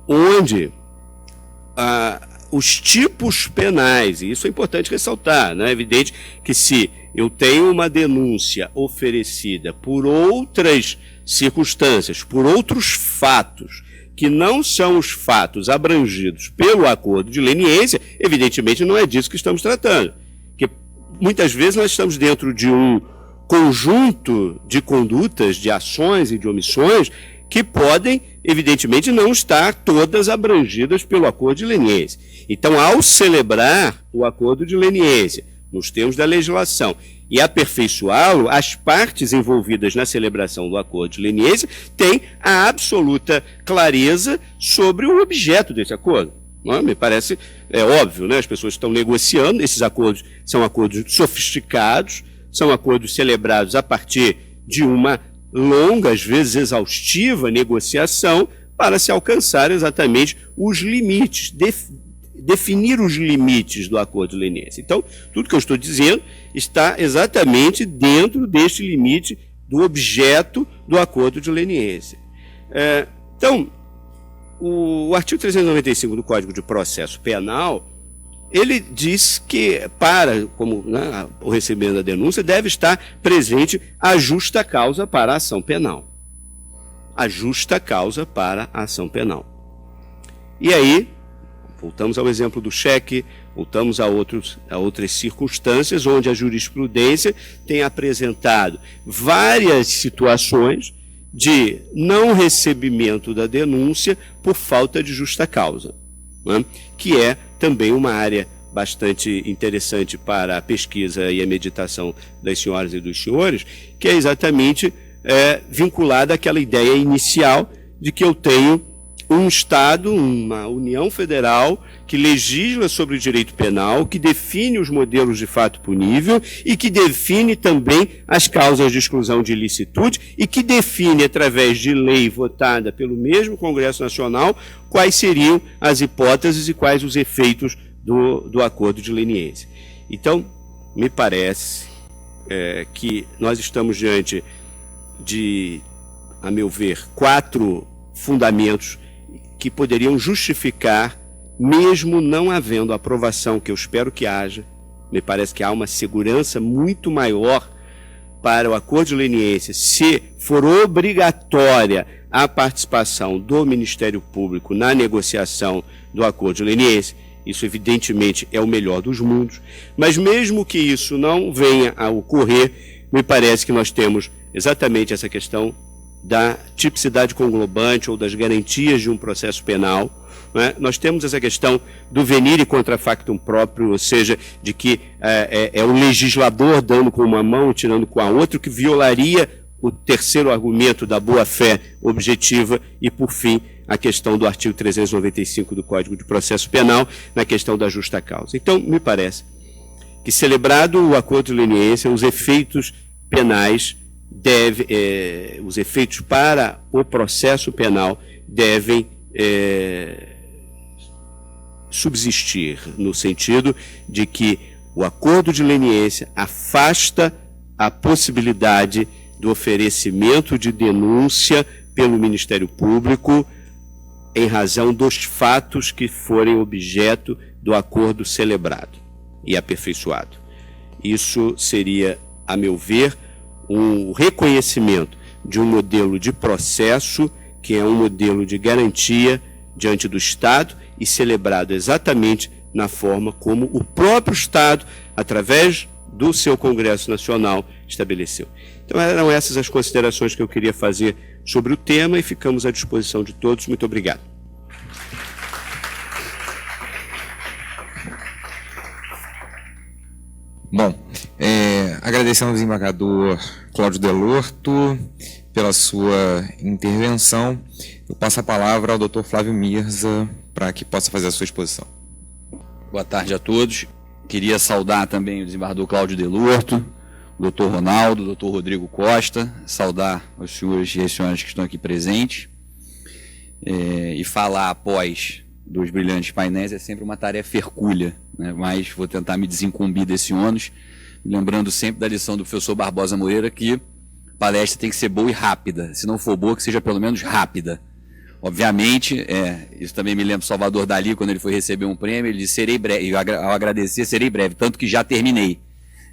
onde os tipos penais, e isso é importante ressaltar, né? É evidente que se eu tenho uma denúncia oferecida por outras circunstâncias, por outros fatos, que não são os fatos abrangidos pelo acordo de leniência, evidentemente não é disso que estamos tratando. Porque muitas vezes nós estamos dentro de um conjunto de condutas, de ações e de omissões que podem, evidentemente, não estar todas abrangidas pelo acordo de leniência. Então, ao celebrar o acordo de leniência, nos termos da legislação, e aperfeiçoá-lo, as partes envolvidas na celebração do acordo de leniência têm a absoluta clareza sobre o objeto desse acordo. Não, me parece óbvio, né? As pessoas estão negociando, esses acordos são acordos sofisticados, são acordos celebrados a partir de uma longa, às vezes exaustiva, negociação para se alcançar exatamente os limites, definir os limites do acordo de leniência. Então, tudo que eu estou dizendo está exatamente dentro deste limite do objeto do acordo de leniência. Então, o artigo 395 do Código de Processo Penal, ele diz que, o recebimento da denúncia, deve estar presente a justa causa para a ação penal. A justa causa para a ação penal. E aí, voltamos ao exemplo do cheque, voltamos a outras circunstâncias onde a jurisprudência tem apresentado várias situações de não recebimento da denúncia por falta de justa causa, né? Que é também uma área bastante interessante para a pesquisa e a meditação das senhoras e dos senhores, que é exatamente vinculada àquela ideia inicial de que eu tenho um Estado, uma União Federal, que legisla sobre o direito penal, que define os modelos de fato punível e que define também as causas de exclusão de ilicitude e que define, através de lei votada pelo mesmo Congresso Nacional, quais seriam as hipóteses e quais os efeitos do acordo de leniência. Então, me parece que nós estamos diante de, a meu ver, 4 fundamentos que poderiam justificar, mesmo não havendo aprovação, que eu espero que haja. Me parece que há uma segurança muito maior para o acordo de leniência, se for obrigatória a participação do Ministério Público na negociação do acordo de leniência. Isso, evidentemente, é o melhor dos mundos. Mas mesmo que isso não venha a ocorrer, me parece que nós temos exatamente essa questão da tipicidade conglobante ou das garantias de um processo penal, né? Nós temos essa questão do venire contra factum próprio, ou seja, de que é o legislador dando com uma mão e tirando com a outra, que violaria o terceiro argumento da boa-fé objetiva e, por fim, a questão do artigo 395 do Código de Processo Penal, na questão da justa causa. Então, me parece que, celebrado o acordo de leniência, os efeitos penais os efeitos para o processo penal devem subsistir, no sentido de que o acordo de leniência afasta a possibilidade do oferecimento de denúncia pelo Ministério Público em razão dos fatos que forem objeto do acordo celebrado e aperfeiçoado. Isso seria, a meu ver, um reconhecimento de um modelo de processo que é um modelo de garantia diante do Estado e celebrado exatamente na forma como o próprio Estado, através do seu Congresso Nacional, estabeleceu. Então eram essas as considerações que eu queria fazer sobre o tema e ficamos à disposição de todos. Muito obrigado. Bom, agradecer ao desembargador Cláudio Delorto pela sua intervenção. Eu passo a palavra ao Dr. Flávio Mirza para que possa fazer a sua exposição. Boa tarde a todos. Queria saudar também o desembargador Cláudio Delorto, o Dr. Ronaldo, o Dr. Rodrigo Costa, saudar os senhores e as senhoras que estão aqui presentes. E falar após dos brilhantes painéis é sempre uma tarefa hercúlea, né? Mas vou tentar me desincumbir desse ônus, lembrando sempre da lição do professor Barbosa Moreira, que palestra tem que ser boa e rápida. Se não for boa, que seja pelo menos rápida. Obviamente, isso também me lembra Salvador Dalí, quando ele foi receber um prêmio, ele disse, serei breve, e ao agradecer, serei breve, tanto que já terminei.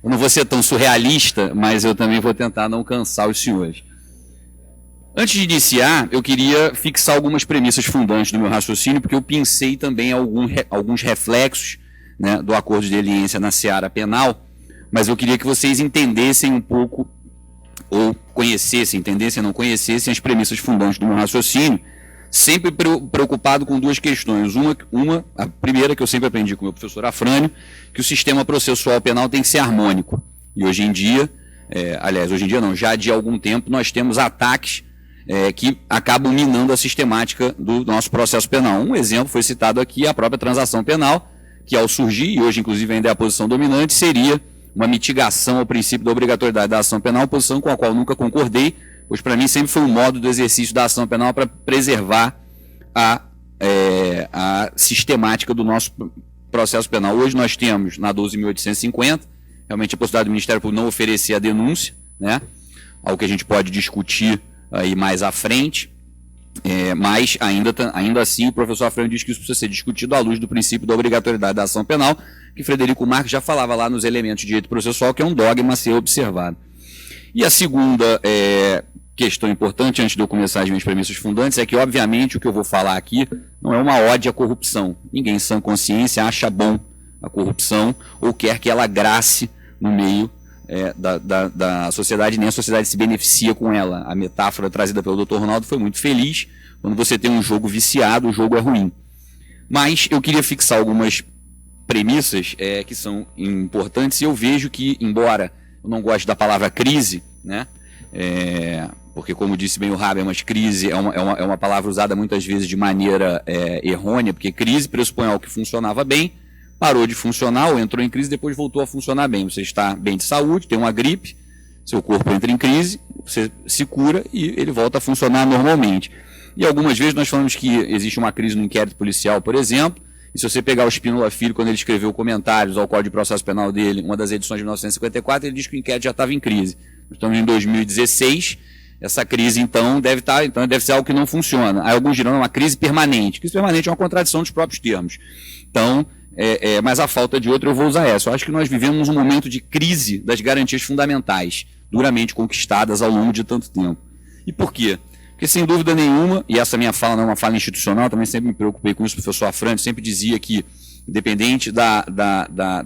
Eu não vou ser tão surrealista, mas eu também vou tentar não cansar os senhores. Antes de iniciar, eu queria fixar algumas premissas fundantes do meu raciocínio, porque eu pensei também alguns reflexos, né, do acordo de leniência na seara penal, mas eu queria que vocês entendessem um pouco, ou conhecessem, entendessem ou não conhecessem as premissas fundantes do meu raciocínio, sempre preocupado com duas questões. A primeira, que eu sempre aprendi com o meu professor Afrânio, que o sistema processual penal tem que ser harmônico. E hoje em dia, hoje em dia não, já de algum tempo, nós temos ataques que acabam minando a sistemática do nosso processo penal. Um exemplo foi citado aqui, a própria transação penal, que ao surgir, e hoje inclusive ainda é a posição dominante, seria uma mitigação ao princípio da obrigatoriedade da ação penal, posição com a qual nunca concordei, pois para mim sempre foi um modo do exercício da ação penal para preservar a sistemática do nosso processo penal. Hoje nós temos, na 12.850, realmente a possibilidade do Ministério Público não oferecer a denúncia, né? Algo que a gente pode discutir aí mais à frente, mas ainda assim o professor Afrânio diz que isso precisa ser discutido à luz do princípio da obrigatoriedade da ação penal, que Frederico Marques já falava lá nos elementos de direito processual, que é um dogma a ser observado. E a segunda questão importante, antes de eu começar as minhas premissas fundantes, é que, obviamente, o que eu vou falar aqui não é uma ode à corrupção. Ninguém em sã consciência acha bom a corrupção ou quer que ela grace no meio da sociedade, nem a sociedade se beneficia com ela. A metáfora trazida pelo Dr. Ronaldo foi muito feliz. Quando você tem um jogo viciado, o jogo é ruim. Mas eu queria fixar algumas premissas que são importantes, e eu vejo que, embora eu não goste da palavra crise, né, porque, como disse bem o Habermas, crise é uma palavra usada muitas vezes de maneira errônea, porque crise pressupõe algo que funcionava bem, parou de funcionar ou entrou em crise, depois voltou a funcionar bem. Você está bem de saúde, tem uma gripe, seu corpo entra em crise, você se cura e ele volta a funcionar normalmente. E algumas vezes nós falamos que existe uma crise no inquérito policial, por exemplo, e se você pegar o Spínola Filho, quando ele escreveu comentários ao Código de Processo Penal dele, uma das edições de 1954, ele diz que o inquérito já estava em crise. Nós estamos em 2016, essa crise, então deve ser algo que não funciona. Aí alguns dirão uma crise permanente. Crise permanente é uma contradição dos próprios termos. Então, mas a falta de outra eu vou usar essa. Eu acho que nós vivemos um momento de crise das garantias fundamentais, duramente conquistadas ao longo de tanto tempo. E por quê? Porque, sem dúvida nenhuma, e essa minha fala não é uma fala institucional, também sempre me preocupei com isso, o professor Afrânio sempre dizia que, independente da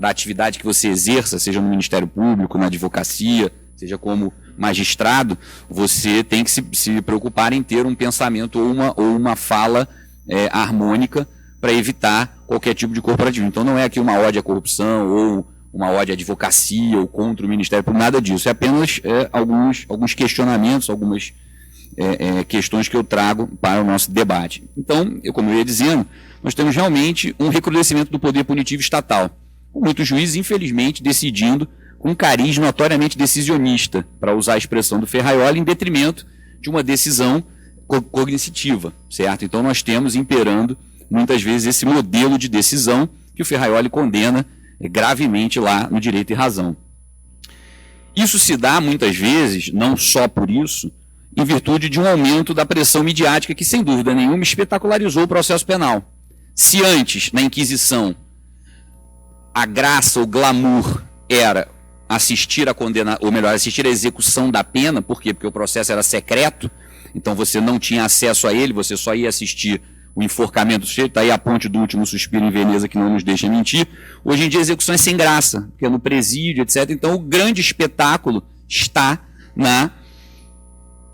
atividade que você exerça, seja no Ministério Público, na advocacia, seja como magistrado, você tem que se preocupar em ter um pensamento ou uma fala harmônica para evitar qualquer tipo de corporativismo. Então não é aqui uma ode à corrupção ou uma ode à advocacia ou contra o Ministério Público, nada disso. É apenas alguns questionamentos, algumas questões que eu trago para o nosso debate. Então, como eu ia dizendo, nós temos realmente um recrudescimento do poder punitivo estatal, com muitos juízes, infelizmente, decidindo com um cariz notoriamente decisionista, para usar a expressão do Ferraioli, em detrimento de uma decisão cognitiva, certo? Então nós temos imperando, muitas vezes, esse modelo de decisão que o Ferraioli condena gravemente lá no Direito e Razão. Isso se dá, muitas vezes, não só por isso, em virtude de um aumento da pressão midiática que, sem dúvida nenhuma, espetacularizou o processo penal. Se antes, na Inquisição, a graça, o glamour era assistir assistir à execução da pena, por quê? Porque o processo era secreto, então você não tinha acesso a ele, você só ia assistir o enforcamento do sujeito, aí a ponte do último suspiro em Veneza que não nos deixa mentir. Hoje em dia a execução é sem graça, porque é no presídio, etc. Então o grande espetáculo está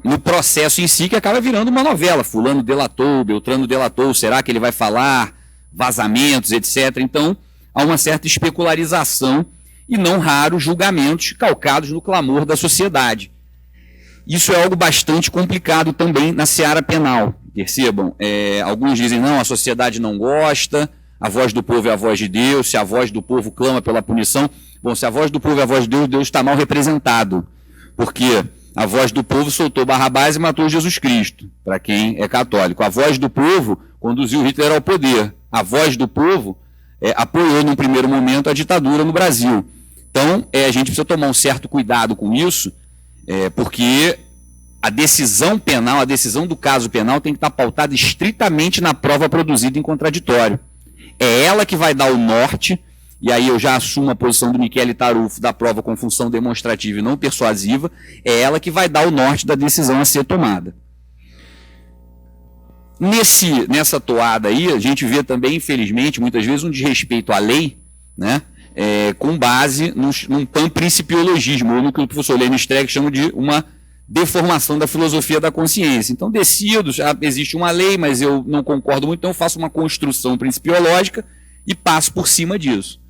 no processo em si, que acaba virando uma novela. Fulano delatou, Beltrano delatou, será que ele vai falar? Vazamentos, etc. Então há uma certa especularização e não raros julgamentos calcados no clamor da sociedade. Isso é algo bastante complicado também na seara penal, percebam. Alguns dizem, não, a sociedade não gosta, a voz do povo é a voz de Deus, se a voz do povo clama pela punição, bom, se a voz do povo é a voz de Deus, Deus está mal representado, porque a voz do povo soltou Barrabás e matou Jesus Cristo, para quem é católico. A voz do povo conduziu Hitler ao poder, a voz do povo apoiou num primeiro momento a ditadura no Brasil. Então, a gente precisa tomar um certo cuidado com isso, porque a decisão penal, a decisão do caso penal tem que estar pautada estritamente na prova produzida em contraditório. É ela que vai dar o norte, e aí eu já assumo a posição do Michele Tarufo da prova com função demonstrativa e não persuasiva, é ela que vai dar o norte da decisão a ser tomada. Nessa toada aí, a gente vê também, infelizmente, muitas vezes um desrespeito à lei, né? Com base num panprincipiologismo, ou no que o professor Lênin Streck chama de uma deformação da filosofia da consciência. Então, decido, já existe uma lei, mas eu não concordo muito, então eu faço uma construção principiológica e passo por cima disso.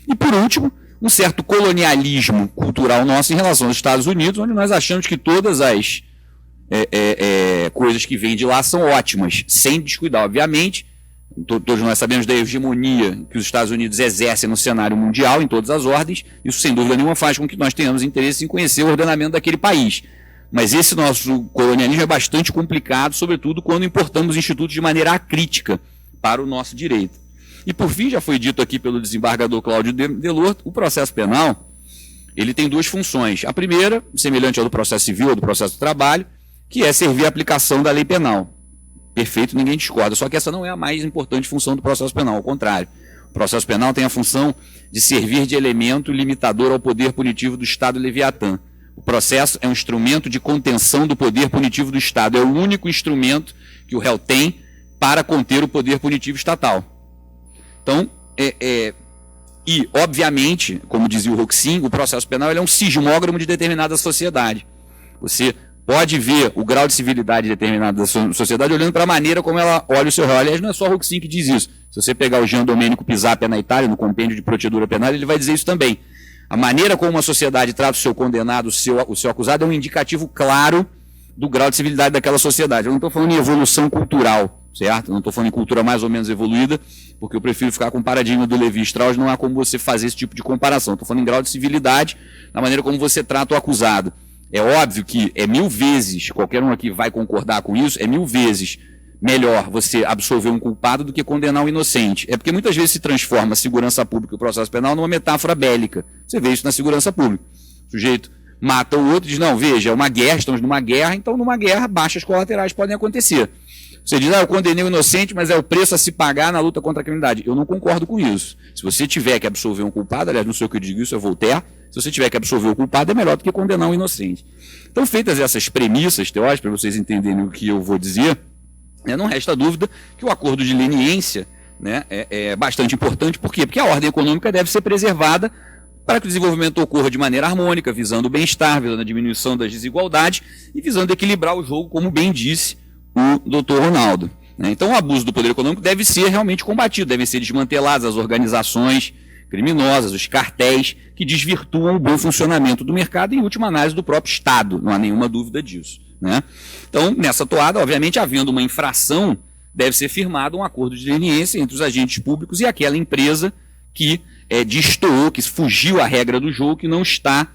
E, por último, um certo colonialismo cultural nosso em relação aos Estados Unidos, onde nós achamos que todas as coisas que vêm de lá são ótimas, sem descuidar, obviamente. Todos nós sabemos da hegemonia que os Estados Unidos exercem no cenário mundial, em todas as ordens. Isso, sem dúvida nenhuma, faz com que nós tenhamos interesse em conhecer o ordenamento daquele país. Mas esse nosso colonialismo é bastante complicado, sobretudo quando importamos institutos de maneira acrítica para o nosso direito. E, por fim, já foi dito aqui pelo desembargador Cláudio Delorto, o processo penal ele tem duas funções. A primeira, semelhante ao do processo civil ou do processo do trabalho, que é servir à aplicação da lei penal. Perfeito, ninguém discorda, só que essa não é a mais importante função do processo penal, ao contrário. O processo penal tem a função de servir de elemento limitador ao poder punitivo do Estado Leviatã. O processo é um instrumento de contenção do poder punitivo do Estado, é o único instrumento que o réu tem para conter o poder punitivo estatal. Então, e, obviamente, como dizia o Roxin, o processo penal é um sismógrafo de determinada sociedade. Você pode ver o grau de civilidade determinado da sociedade olhando para a maneira como ela olha o seu réu. Aliás, não é só o Roxin que diz isso. Se você pegar o Gian Domenico Pisapia na Itália, no compêndio de procedura penal, ele vai dizer isso também. A maneira como uma sociedade trata o seu condenado, o seu acusado, é um indicativo claro do grau de civilidade daquela sociedade. Eu não estou falando em evolução cultural, certo? Eu não estou falando em cultura mais ou menos evoluída, porque eu prefiro ficar com o paradigma do Levi-Strauss, não há como você fazer esse tipo de comparação. Estou falando em grau de civilidade, na maneira como você trata o acusado. É óbvio que é 1000 vezes, qualquer um aqui vai concordar com isso, é 1000 vezes melhor você absolver um culpado do que condenar um inocente. É porque muitas vezes se transforma a segurança pública e o processo penal numa metáfora bélica. Você vê isso na segurança pública. O sujeito mata o outro e diz, não, veja, é uma guerra, estamos numa guerra, então numa guerra baixas colaterais podem acontecer. Você diz, eu condenei o inocente, mas é o preço a se pagar na luta contra a criminalidade. Eu não concordo com isso. Se você tiver que absolver um culpado, aliás, não sei o que eu digo isso, é Voltaire, se você tiver que absolver o culpado, é melhor do que condenar um inocente. Então, feitas essas premissas teóricas, para vocês entenderem o que eu vou dizer, não resta dúvida que o acordo de leniência, né, é bastante importante. Por quê? Porque a ordem econômica deve ser preservada para que o desenvolvimento ocorra de maneira harmônica, visando o bem-estar, visando a diminuição das desigualdades e visando equilibrar o jogo, como bem disse o doutor Ronaldo. Então, o abuso do poder econômico deve ser realmente combatido, devem ser desmanteladas as organizações criminosas, os cartéis, que desvirtuam o bom funcionamento do mercado e, em última análise, do próprio Estado, não há nenhuma dúvida disso. Então, nessa toada, obviamente, havendo uma infração, deve ser firmado um acordo de leniência entre os agentes públicos e aquela empresa que destoou, que fugiu à regra do jogo, que não está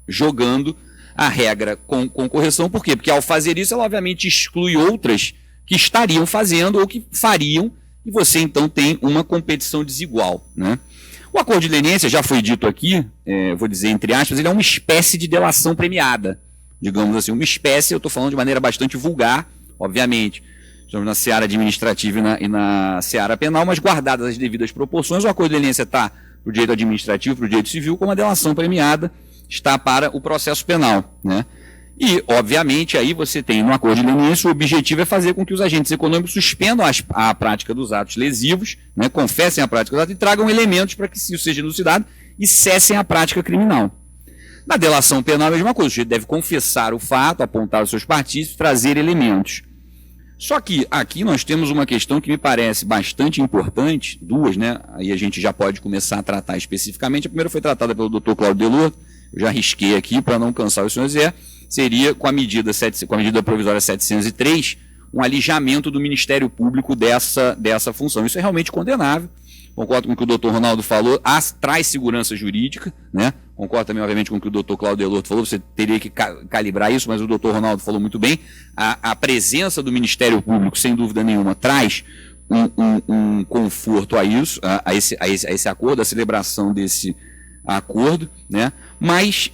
jogando a regra com correção. Por quê? Porque ao fazer isso, ela obviamente exclui outras que estariam fazendo ou que fariam, e você então tem uma competição desigual. O acordo de leniência, já foi dito aqui, vou dizer entre aspas, ele é uma espécie de delação premiada, digamos assim, uma espécie, eu estou falando de maneira bastante vulgar, obviamente, estamos na seara administrativa e na seara penal, mas guardadas as devidas proporções, o acordo de leniência está para o direito administrativo, para o direito civil, como a delação premiada está para o processo penal. E, obviamente, aí você tem no acordo de leniência, o objetivo é fazer com que os agentes econômicos suspendam a prática dos atos lesivos, confessem a prática dos atos e tragam elementos para que isso seja elucidado e cessem a prática criminal. Na delação penal é a mesma coisa, o sujeito deve confessar o fato, apontar os seus partícipes, trazer elementos. Só que aqui nós temos uma questão que me parece bastante importante, duas, aí a gente já pode começar a tratar especificamente. A primeira foi tratada pelo Dr. Cláudio Delorto, eu já risquei aqui para não cansar os senhores, seria com a medida provisória 703, um alijamento do Ministério Público dessa função. Isso é realmente condenável. Concordo com o que o doutor Ronaldo falou, traz segurança jurídica, Concordo também, obviamente, com o que o doutor Cláudio Delorto falou, você teria que calibrar isso, mas o doutor Ronaldo falou muito bem. A presença do Ministério Público, sem dúvida nenhuma, traz um conforto a isso, a esse acordo, a celebração desse acordo, Mas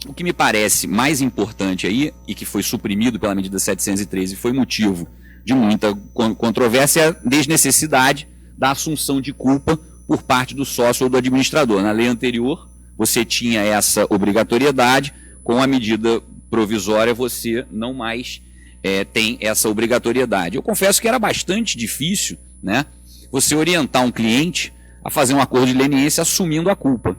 o que me parece mais importante aí, e que foi suprimido pela medida 703 e foi motivo de muita controvérsia, é a desnecessidade da assunção de culpa por parte do sócio ou do administrador. Na lei anterior, você tinha essa obrigatoriedade, com a medida provisória você não mais tem essa obrigatoriedade. Eu confesso que era bastante difícil, você orientar um cliente a fazer um acordo de leniência assumindo a culpa.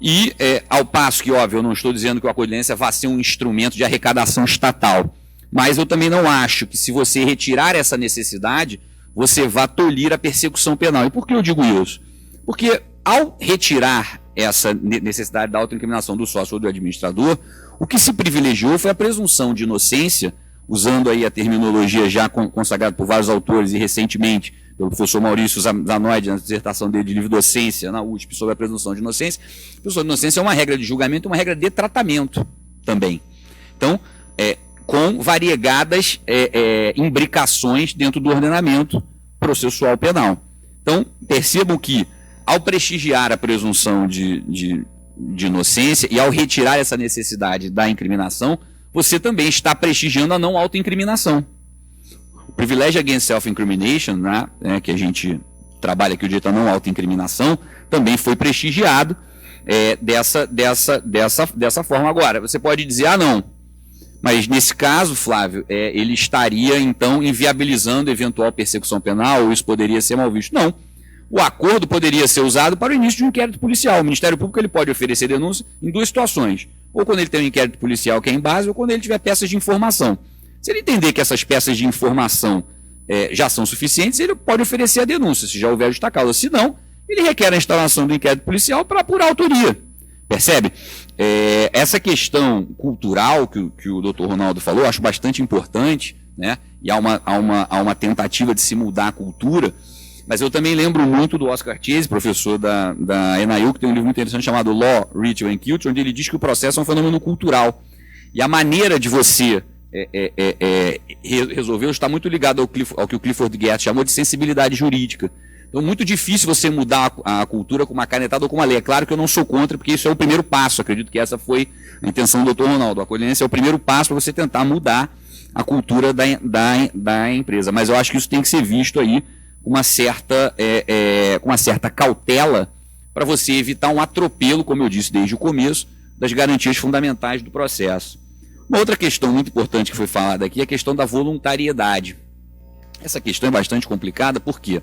E, ao passo que, óbvio, eu não estou dizendo que o acordo de leniência vá ser um instrumento de arrecadação estatal, mas eu também não acho que, se você retirar essa necessidade, você vá tolir a persecução penal. E por que eu digo isso? Porque, ao retirar essa necessidade da autoincriminação do sócio ou do administrador, o que se privilegiou foi a presunção de inocência, usando aí a terminologia já consagrada por vários autores e recentemente pelo professor Maurício Zanoide, na dissertação dele de livre docência na USP sobre a presunção de inocência. A presunção de inocência é uma regra de julgamento e uma regra de tratamento também. Então, com variegadas imbricações dentro do ordenamento processual penal. Então, percebam que, ao prestigiar a presunção de inocência e ao retirar essa necessidade da incriminação, você também está prestigiando a não autoincriminação. O privilégio against self-incrimination, que a gente trabalha aqui o direito à não autoincriminação, também foi prestigiado dessa forma. Agora, você pode dizer, não, mas nesse caso, Flávio, ele estaria então inviabilizando eventual persecução penal, ou isso poderia ser mal visto. Não. O acordo poderia ser usado para o início de um inquérito policial. O Ministério Público ele pode oferecer denúncia em duas situações. Ou quando ele tem um inquérito policial que é em base, ou quando ele tiver peças de informação. Se ele entender que essas peças de informação já são suficientes, ele pode oferecer a denúncia, se já houver justa causa. Se não, ele requer a instalação do inquérito policial para apurar a autoria. Percebe? Essa questão cultural que o Dr. Ronaldo falou, eu acho bastante importante, né? E há uma tentativa de se mudar a cultura, mas eu também lembro muito do Oscar Chase, professor da NIU, que tem um livro muito interessante chamado Law, Ritual and Culture, onde ele diz que o processo é um fenômeno cultural. E a maneira de você resolver está muito ligado ao que o Clifford Geertz chamou de sensibilidade jurídica. Então, muito difícil você mudar a cultura com uma canetada ou com uma lei. É claro que eu não sou contra, porque isso é o primeiro passo. Acredito que essa foi a intenção do Dr. Ronaldo. A acolhência é o primeiro passo para você tentar mudar a cultura da empresa. Mas eu acho que isso tem que ser visto aí com uma certa cautela para você evitar um atropelo, como eu disse desde o começo, das garantias fundamentais do processo. Uma outra questão muito importante que foi falada aqui é a questão da voluntariedade. Essa questão é bastante complicada, por quê?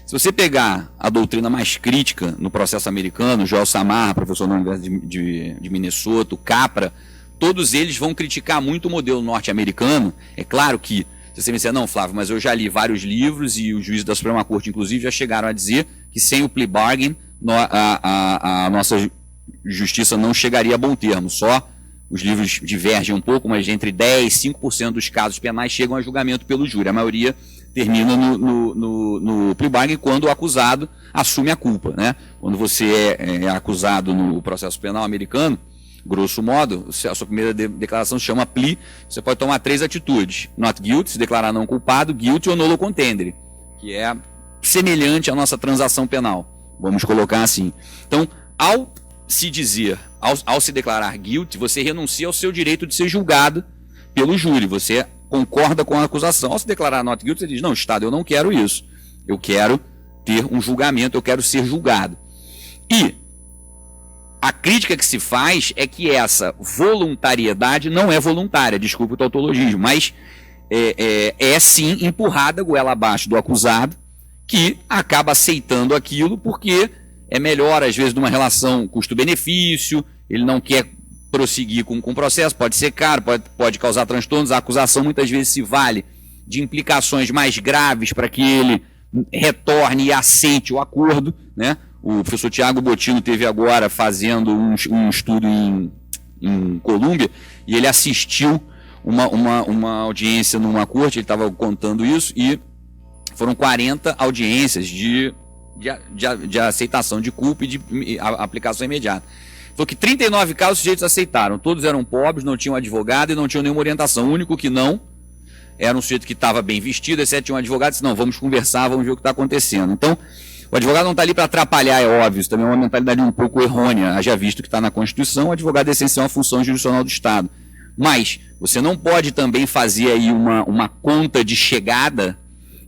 Se você pegar a doutrina mais crítica no processo americano, Joel Samar, professor da Universidade de Minnesota, o Capra, todos eles vão criticar muito o modelo norte-americano. É claro que, se você me disser, não, Flávio, mas eu já li vários livros e os juízes da Suprema Corte, inclusive, já chegaram a dizer que sem o plea bargain, a nossa justiça não chegaria a bom termo. Só os livros divergem um pouco, mas entre 10% e 5% dos casos penais chegam a julgamento pelo júri. A maioria termina no plea bargain quando o acusado assume a culpa, né? Quando você é acusado no processo penal americano, grosso modo, a sua primeira declaração se chama plea, você pode tomar 3 atitudes: not guilty, se declarar não culpado, guilty ou nolo contendere, que é semelhante à nossa transação penal, vamos colocar assim. Então, ao se dizer, ao se declarar guilty, você renuncia ao seu direito de ser julgado pelo júri, você concorda com a acusação. Ao se declarar not guilty, você diz, não, Estado, eu não quero isso, eu quero ter um julgamento, eu quero ser julgado. E a crítica que se faz é que essa voluntariedade não é voluntária, desculpe o tautologismo, mas é sim empurrada goela abaixo do acusado, que acaba aceitando aquilo porque é melhor, às vezes, numa relação custo-benefício, ele não quer prosseguir com o processo, pode ser caro, pode causar transtornos, a acusação muitas vezes se vale de implicações mais graves para que ele retorne e aceite o acordo, né? O professor Tiago Bottino teve agora fazendo um estudo em Colômbia e ele assistiu uma audiência numa corte, ele estava contando isso, e foram 40 audiências de aceitação de culpa e de aplicação imediata. Falou que 39 casos os sujeitos aceitaram, todos eram pobres, não tinham advogado e não tinham nenhuma orientação. O único que não era um sujeito que estava bem vestido, exceto tinha um advogado, disse, não, vamos conversar, vamos ver o que está acontecendo. Então, o advogado não está ali para atrapalhar, é óbvio, isso também é uma mentalidade um pouco errônea, haja visto que está na Constituição, o advogado é essencial à função jurisdicional do Estado. Mas você não pode também fazer aí uma conta de chegada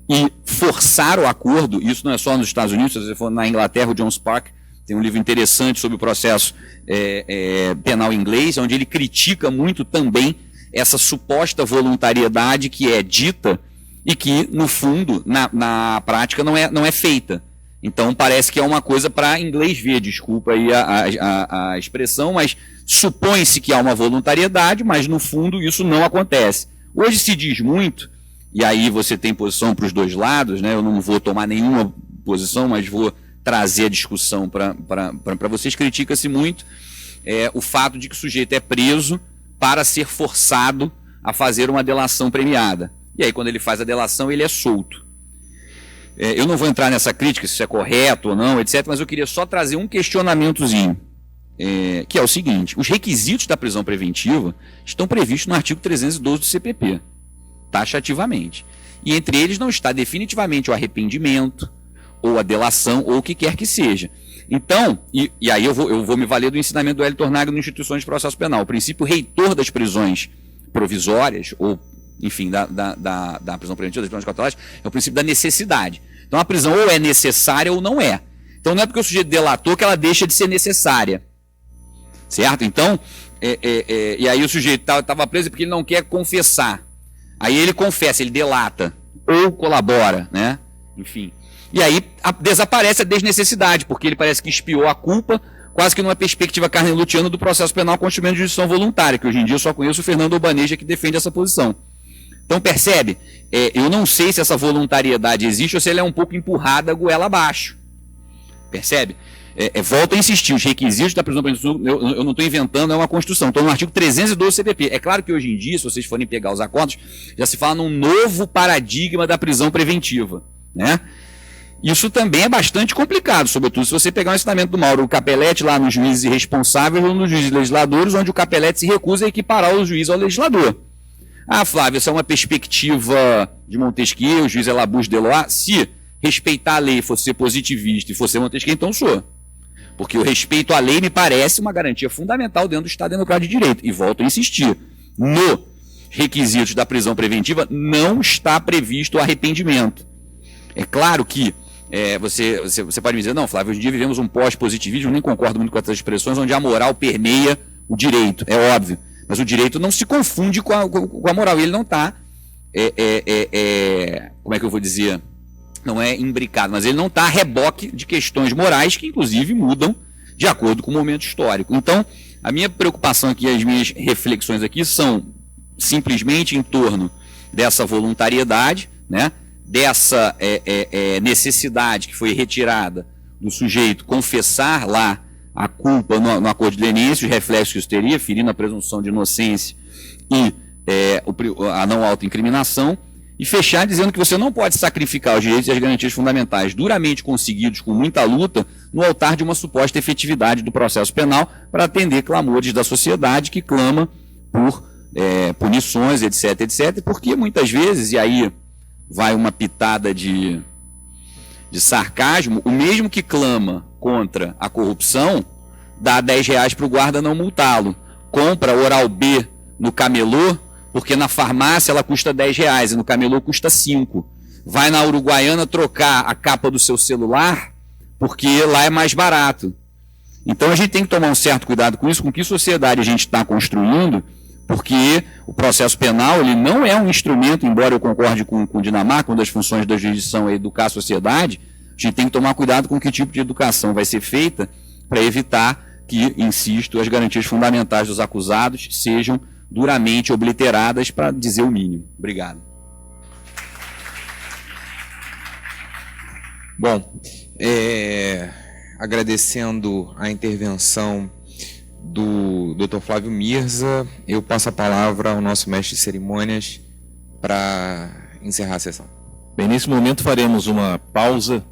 e forçar o acordo. Isso não é só nos Estados Unidos, se você for na Inglaterra, o John Spark tem um livro interessante sobre o processo penal inglês, onde ele critica muito também essa suposta voluntariedade que é dita e que, no fundo, na prática não é feita. Então parece que é uma coisa para inglês ver, desculpa aí a expressão, mas supõe-se que há uma voluntariedade, mas no fundo isso não acontece. Hoje se diz muito, e aí você tem posição para os dois lados, né? Eu não vou tomar nenhuma posição, mas vou trazer a discussão para vocês. Critica-se muito o fato de que o sujeito é preso para ser forçado a fazer uma delação premiada. E aí quando ele faz a delação ele é solto. Eu não vou entrar nessa crítica, se isso é correto ou não, etc., mas eu queria só trazer um questionamentozinho, que é o seguinte: os requisitos da prisão preventiva estão previstos no artigo 312 do CPP, taxativamente. E entre eles não está definitivamente o arrependimento, ou a delação, ou o que quer que seja. Então, e aí eu vou me valer do ensinamento do Hélio Tornaghi no Instituições de Processo Penal. O princípio reitor das prisões provisórias, ou enfim, da prisão preventiva, das prisões cautelares, é o princípio da necessidade. Então a prisão ou é necessária ou não é. Então não é porque o sujeito delatou que ela deixa de ser necessária. Certo? Então, e aí o sujeito estava preso porque ele não quer confessar. Aí ele confessa, ele delata, ou colabora, né? Enfim. E aí desaparece a desnecessidade, porque ele parece que expiou a culpa, quase que numa perspectiva carnelutiana do processo penal com instrumento de jurisdição voluntária, que hoje em dia eu só conheço o Fernando Albanese que defende essa posição. Então percebe, eu não sei se essa voluntariedade existe ou se ela é um pouco empurrada goela abaixo. Percebe? volto a insistir, os requisitos da prisão preventiva, eu não estou inventando, é uma Constituição, estou no artigo 312 do CPP. É claro que hoje em dia, se vocês forem pegar os acordos, já se fala num novo paradigma da prisão preventiva, né? Isso também é bastante complicado, sobretudo se você pegar o ensinamento do Mauro Capelletti lá nos juízes irresponsáveis ou nos juízes legisladores, onde o Capelletti se recusa a equiparar o juiz ao legislador. Ah, Flávio, essa é uma perspectiva de Montesquieu, o juiz é Labouche Delois. Se respeitar a lei fosse ser positivista e fosse ser Montesquieu, então sou. Porque o respeito à lei me parece uma garantia fundamental dentro do Estado Democrático de Direito. E volto a insistir, no requisitos da prisão preventiva não está previsto o arrependimento. É claro que você pode me dizer, não, Flávio, hoje em dia vivemos um pós-positivismo, nem concordo muito com essas expressões, onde a moral permeia o direito, é óbvio. Mas o direito não se confunde com a moral, e ele não está, como é que eu vou dizer, não é imbricado, mas ele não está a reboque de questões morais que, inclusive, mudam de acordo com o momento histórico. Então, a minha preocupação aqui, as minhas reflexões aqui são simplesmente em torno dessa voluntariedade, né? Dessa necessidade que foi retirada do sujeito confessar lá a culpa no acordo de leniência, os reflexos que isso teria, ferindo a presunção de inocência e a não autoincriminação, e fechar dizendo que você não pode sacrificar os direitos e as garantias fundamentais duramente conseguidos com muita luta no altar de uma suposta efetividade do processo penal para atender clamores da sociedade que clama por punições, etc, etc, porque muitas vezes, e aí vai uma pitada de sarcasmo, o mesmo que clama contra a corrupção dá R$10 para o guarda não multá-lo, compra Oral B no camelô, porque na farmácia ela custa R$10 e no camelô custa 5. Vai na Uruguaiana trocar a capa do seu celular, porque lá é mais barato. Então a gente tem que tomar um certo cuidado com isso, com que sociedade a gente está construindo, porque o processo penal ele não é um instrumento, embora eu concorde com o Dinamarca, uma das funções da jurisdição é educar a sociedade, a gente tem que tomar cuidado com que tipo de educação vai ser feita para evitar que, insisto, as garantias fundamentais dos acusados sejam duramente obliteradas, para dizer o mínimo. Obrigado. Bom, agradecendo a intervenção do Dr. Flávio Mirza, eu passo a palavra ao nosso mestre de cerimônias para encerrar a sessão. Bem, nesse momento faremos uma pausa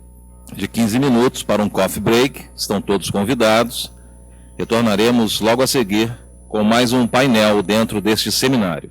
de 15 minutos para um coffee break, estão todos convidados. Retornaremos logo a seguir com mais um painel dentro deste seminário.